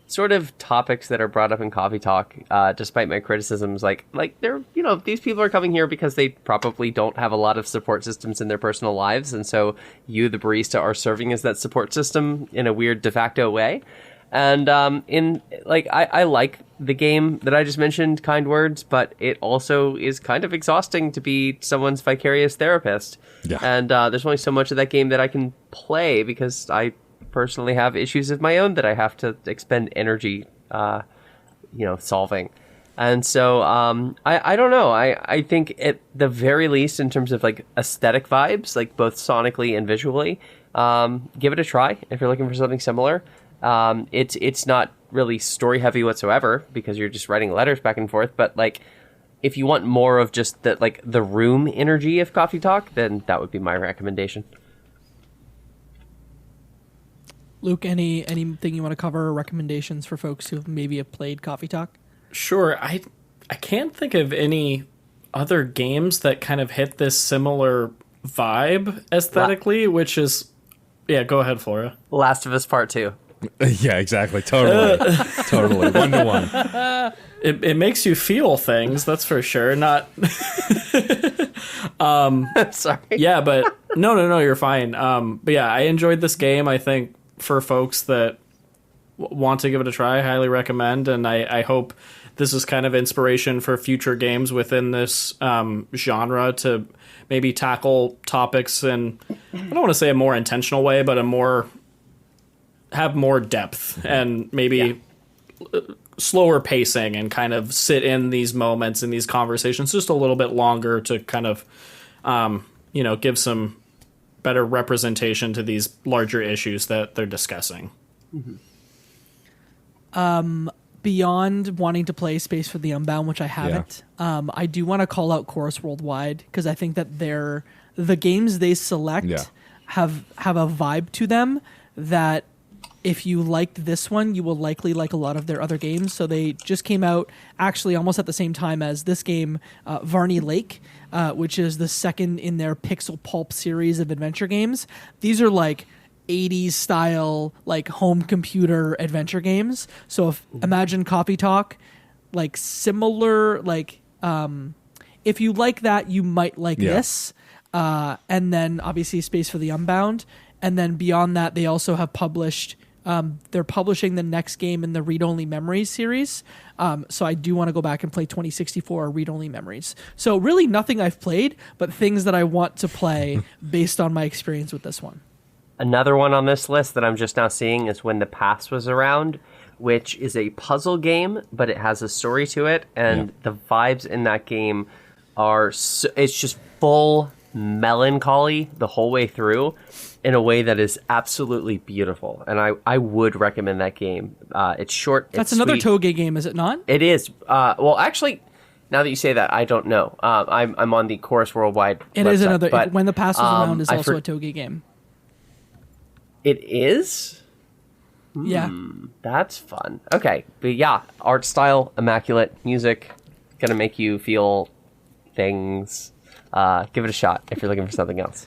sort of topics that are brought up in Coffee Talk, despite my criticisms, like they're, you know, these people are coming here because they probably don't have a lot of support systems in their personal lives, and so you, the barista, are serving as that support system in a weird de facto way. And I like the game that I just mentioned, Kind Words, but it also is kind of exhausting to be someone's vicarious therapist. Yeah. And there's only so much of that game that I can play because I personally have issues of my own that I have to expend energy, solving. And so I don't know. I think at the very least, in terms of like aesthetic vibes, like both sonically and visually, give it a try if you're looking for something similar. It's not really story heavy whatsoever because you're just writing letters back and forth. But like, if you want more of just the room energy of Coffee Talk, then that would be my recommendation. Luke, anything you want to cover, or recommendations for folks who maybe have played Coffee Talk? Sure. I can't think of any other games that kind of hit this similar vibe aesthetically, which is, yeah, go ahead, Flora. Last of Us Part 2. Yeah, exactly. Totally. Totally. 1-to-1. It makes you feel things, that's for sure. Not sorry. Yeah, but no, you're fine. But yeah, I enjoyed this game. I think for folks that want to give it a try, I highly recommend, and I hope this is kind of inspiration for future games within this genre to maybe tackle topics in, I don't want to say a more intentional way, but have more depth and maybe slower pacing, and kind of sit in these moments in these conversations just a little bit longer to kind of give some better representation to these larger issues that they're discussing. Mm-hmm. Beyond wanting to play Space for the Unbound, which I haven't, I do want to call out Chorus Worldwide, because I think that the games they select have a vibe to them that if you liked this one, you will likely like a lot of their other games. So they just came out actually almost at the same time as this game, Varney Lake, which is the second in their Pixel Pulp series of adventure games. These are like 80s style, like home computer adventure games. So imagine Coffee Talk, like similar, like if you like that, you might like this. And then obviously Space for the Unbound. And then beyond that, they also have published, they're publishing the next game in the Read Only Memories series. So I do want to go back and play 2064 Read Only Memories. So really nothing I've played, but things that I want to play based on my experience with this one. Another one on this list that I'm just now seeing is When the Past Was Around, which is a puzzle game, but it has a story to it. And the vibes in that game are, it's just full melancholy the whole way through. in a way that is absolutely beautiful. And I would recommend that game. It's short. That's it's another sweet. Toge game, is it not? It is. Well, actually, now that you say that, I don't know. I'm on the Chorus Worldwide It website, is another. but, When the Past is Around is I also a Toge game. It is? Yeah. That's fun. Okay. But yeah, art style, immaculate, music, gonna make you feel things. Give it a shot if you're looking for something else.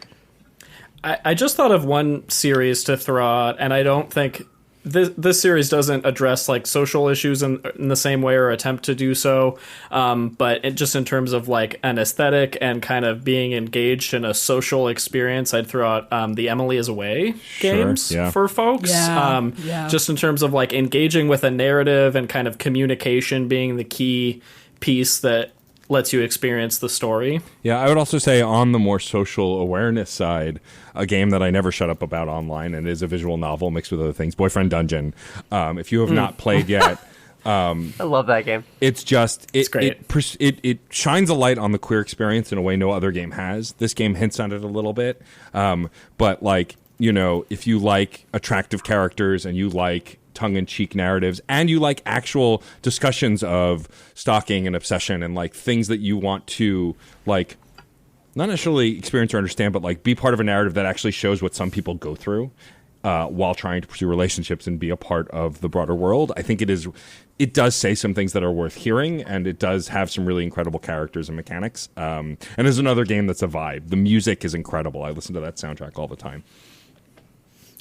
I just thought of one series to throw out, and I don't think this series doesn't address like social issues in the same way or attempt to do so, but just in terms of like an aesthetic and kind of being engaged in a social experience, I'd throw out the Emily is Away games for folks. Just in terms of like engaging with a narrative and kind of communication being the key piece that lets you experience the story. Yeah, I would also say on the more social awareness side, a game that I never shut up about online and is a visual novel mixed with other things, Boyfriend Dungeon. If you have not played yet, I love that game. It's just it's great. It shines a light on the queer experience in a way no other game has. This game hints at it a little bit, but like, you know, if you like attractive characters and you like tongue-in-cheek narratives and you like actual discussions of stalking and obsession and like things that you want to like not necessarily experience or understand, but like be part of a narrative that actually shows what some people go through while trying to pursue relationships and be a part of the broader world. I think it does say some things that are worth hearing, and it does have some really incredible characters and mechanics. And there's another game that's a vibe. The music is incredible. I listen to that soundtrack all the time.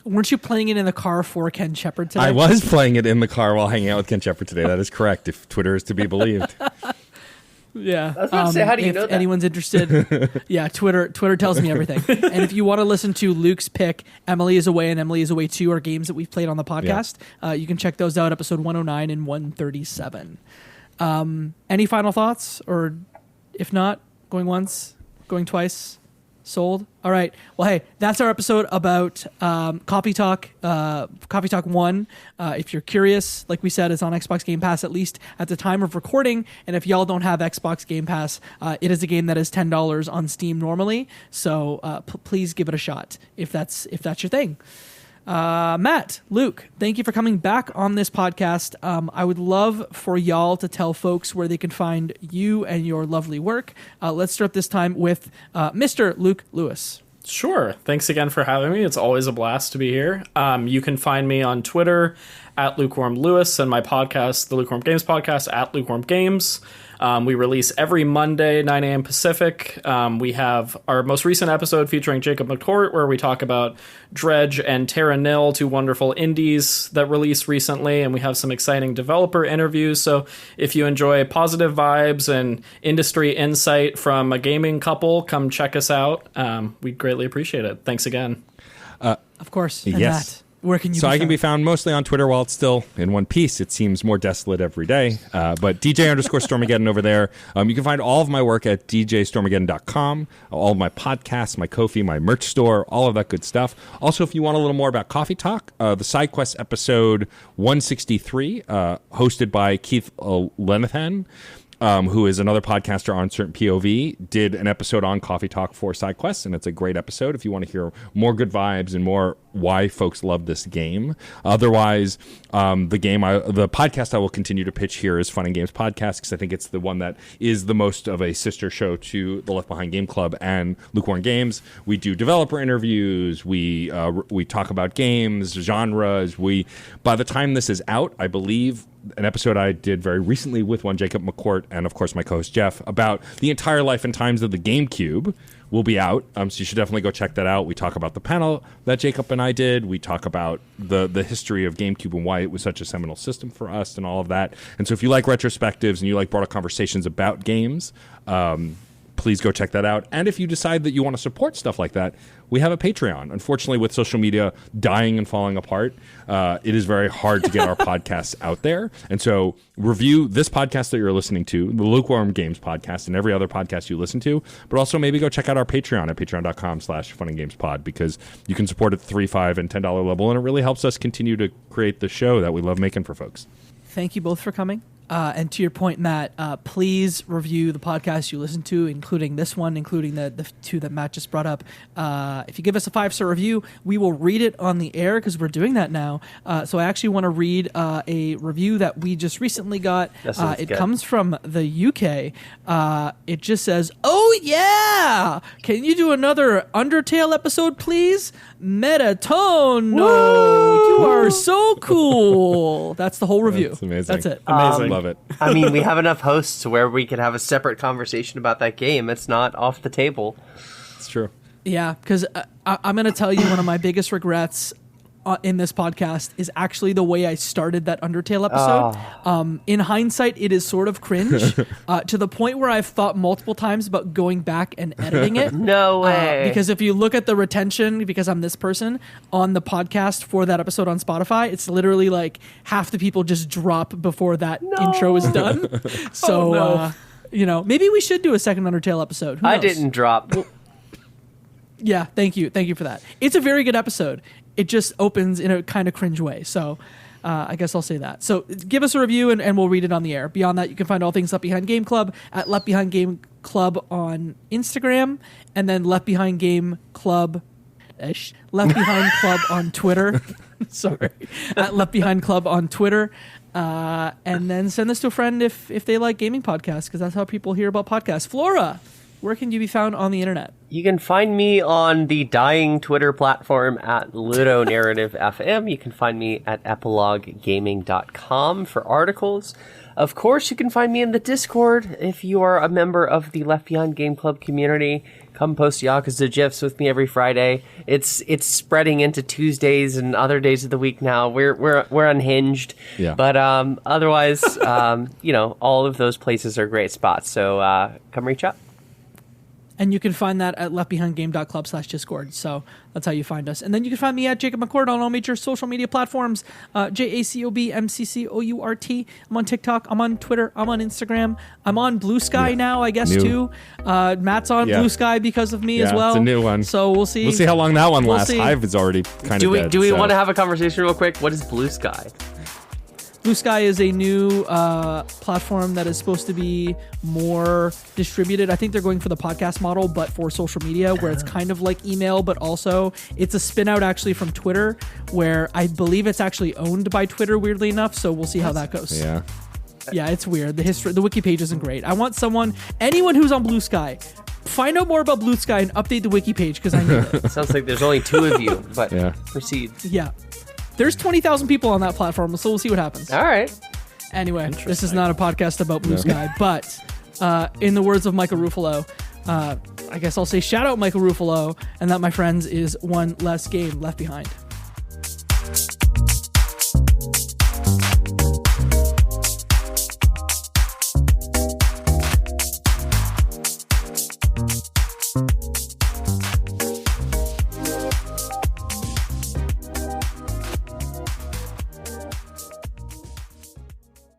Weren't you playing it in the car for Ken Shepard today? I was playing it in the car while hanging out with Ken Shepard today. That is correct, if Twitter is to be believed. Yeah. I was about to say, how do you know that? If anyone's interested, yeah, Twitter tells me everything. And if you want to listen to Luke's pick, Emily is Away and Emily is Away 2 are games that we've played on the podcast. You can check those out, episode 109 and 137. Any final thoughts? Or if not, going once, going twice? Sold? All right. Well, hey, that's our episode about Coffee Talk 1. If you're curious, like we said, it's on Xbox Game Pass, at least at the time of recording. And if y'all don't have Xbox Game Pass, it is a game that is $10 on Steam normally. So please give it a shot if that's your thing. Matt, Luke, thank you for coming back on this podcast. I would love for y'all to tell folks where they can find you and your lovely work. Let's start this time with Mr. Luke Lewis. Sure. Thanks again for having me. It's always a blast to be here. You can find me on Twitter at Lukewarm Lewis and my podcast, the Lukewarm Games Podcast, at Lukewarm Games. We release every Monday, 9 a.m. Pacific. We have our most recent episode featuring Jacob McCourt, where we talk about Dredge and Terra Nil, two wonderful indies that released recently, and we have some exciting developer interviews. So if you enjoy positive vibes and industry insight from a gaming couple, come check us out. We'd greatly appreciate it. Thanks again. Of course. And yes. Matt, where can you So be I can found? be found mostly on Twitter while it's still in one piece. It seems more desolate every day. But DJ_Stormageddon over there. You can find all of my work at DJStormageddon.com. All of my podcasts, my Ko-fi, my merch store, all of that good stuff. Also, if you want a little more about Coffee Talk, the Side Quest episode 163, hosted by Keith Lenathan, who is another podcaster on Certain POV, did an episode on Coffee Talk for Side Quests, and it's a great episode if you want to hear more good vibes and more why folks love this game. Otherwise, the podcast I will continue to pitch here is Fun and Games Podcast, because I think it's the one that is the most of a sister show to the Left Behind Game Club and Lukewarm Games. We do developer interviews. We talk about games, genres. By the time this is out, I believe an episode I did very recently with one Jacob McCourt and, of course, my co-host Jeff about the entire life and times of the GameCube will be out. So you should definitely go check that out. We talk about the panel that Jacob and I did. We talk about the history of GameCube and why it was such a seminal system for us and all of that. And so if you like retrospectives and you like broader conversations about games, please go check that out. And if you decide that you want to support stuff like that, we have a Patreon. Unfortunately, with social media dying and falling apart, it is very hard to get our podcasts out there. And so review this podcast that you're listening to, the Lukewarm Games Podcast, and every other podcast you listen to. But also maybe go check out our Patreon at patreon.com/funandgamespod, because you can support at the $3, $5, and $10 level, and it really helps us continue to create the show that we love making for folks. Thank you both for coming. And to your point, Matt, please review the podcast you listen to, including this one, including the two that Matt just brought up. If you give us a 5-star review, we will read it on the air because we're doing that now. So I actually want to read a review that we just recently got. It comes from the UK. It just says, "Oh yeah, can you do another Undertale episode, please? Metatone, no, you are so cool." That's the whole review. That's amazing. That's it. Amazing. Love it. I mean, we have enough hosts where we could have a separate conversation about that game. It's not off the table. It's true. Yeah, because I'm going to tell you one of my biggest regrets in this podcast is actually the way I started that Undertale episode. In hindsight, it is sort of cringe to the point where I've thought multiple times about going back and editing it. No way. Because if you look at the retention, because I'm this person, on the podcast for that episode on Spotify, it's literally like half the people just drop before that intro is done. So, maybe we should do a second Undertale episode. Who knows? I didn't drop. Yeah, thank you for that. It's a very good episode. It just opens in a kind of cringe way. So I guess I'll say that. So give us a review and we'll read it on the air. Beyond that, you can find all things Left Behind Game Club at Left Behind Game Club on Instagram, and then Left Behind Game Club, Left Behind Club on Twitter. Sorry, at Left Behind Club on Twitter. And then send this to a friend if they like gaming podcasts, because that's how people hear about podcasts. Flora, where can you be found on the internet? You can find me on the dying Twitter platform at Ludonarrative FM. You can find me at epiloguegaming.com for articles. Of course, you can find me in the Discord if you are a member of the Left Behind Game Club community. Come post Yakuza GIFs with me every Friday. It's spreading into Tuesdays and other days of the week now. We're unhinged. Yeah. But otherwise, all of those places are great spots. So come reach out. And you can find that at leftbehindgame.club/Discord. So that's how you find us. And then you can find me at Jacob McCourt on all major social media platforms. JACOBMCCOURT. I'm on TikTok. I'm on Twitter. I'm on Instagram. I'm on Blue Sky now, I guess, too. Matt's on Blue Sky because of me as well. It's a new one. So we'll see. We'll see how long that one lasts. Hive is already kind of dead. Do we want to have a conversation real quick? What is Blue Sky? Blue Sky is a new platform that is supposed to be more distributed. I think they're going for the podcast model, but for social media, where it's kind of like email, but also it's a spin out actually from Twitter, where I believe it's actually owned by Twitter, weirdly enough. So we'll see how that goes. Yeah, it's weird. The wiki page isn't great. I want anyone who's on Blue Sky, find out more about Blue Sky and update the wiki page, because I need it. Sounds like there's only 2 of you, but proceed. Yeah. There's 20,000 people on that platform, so we'll see what happens. All right. Anyway, this is not a podcast about Blue Sky, but in the words of Michael Ruffalo, I guess I'll say shout out Michael Ruffalo, and that, my friends, is one less game left behind.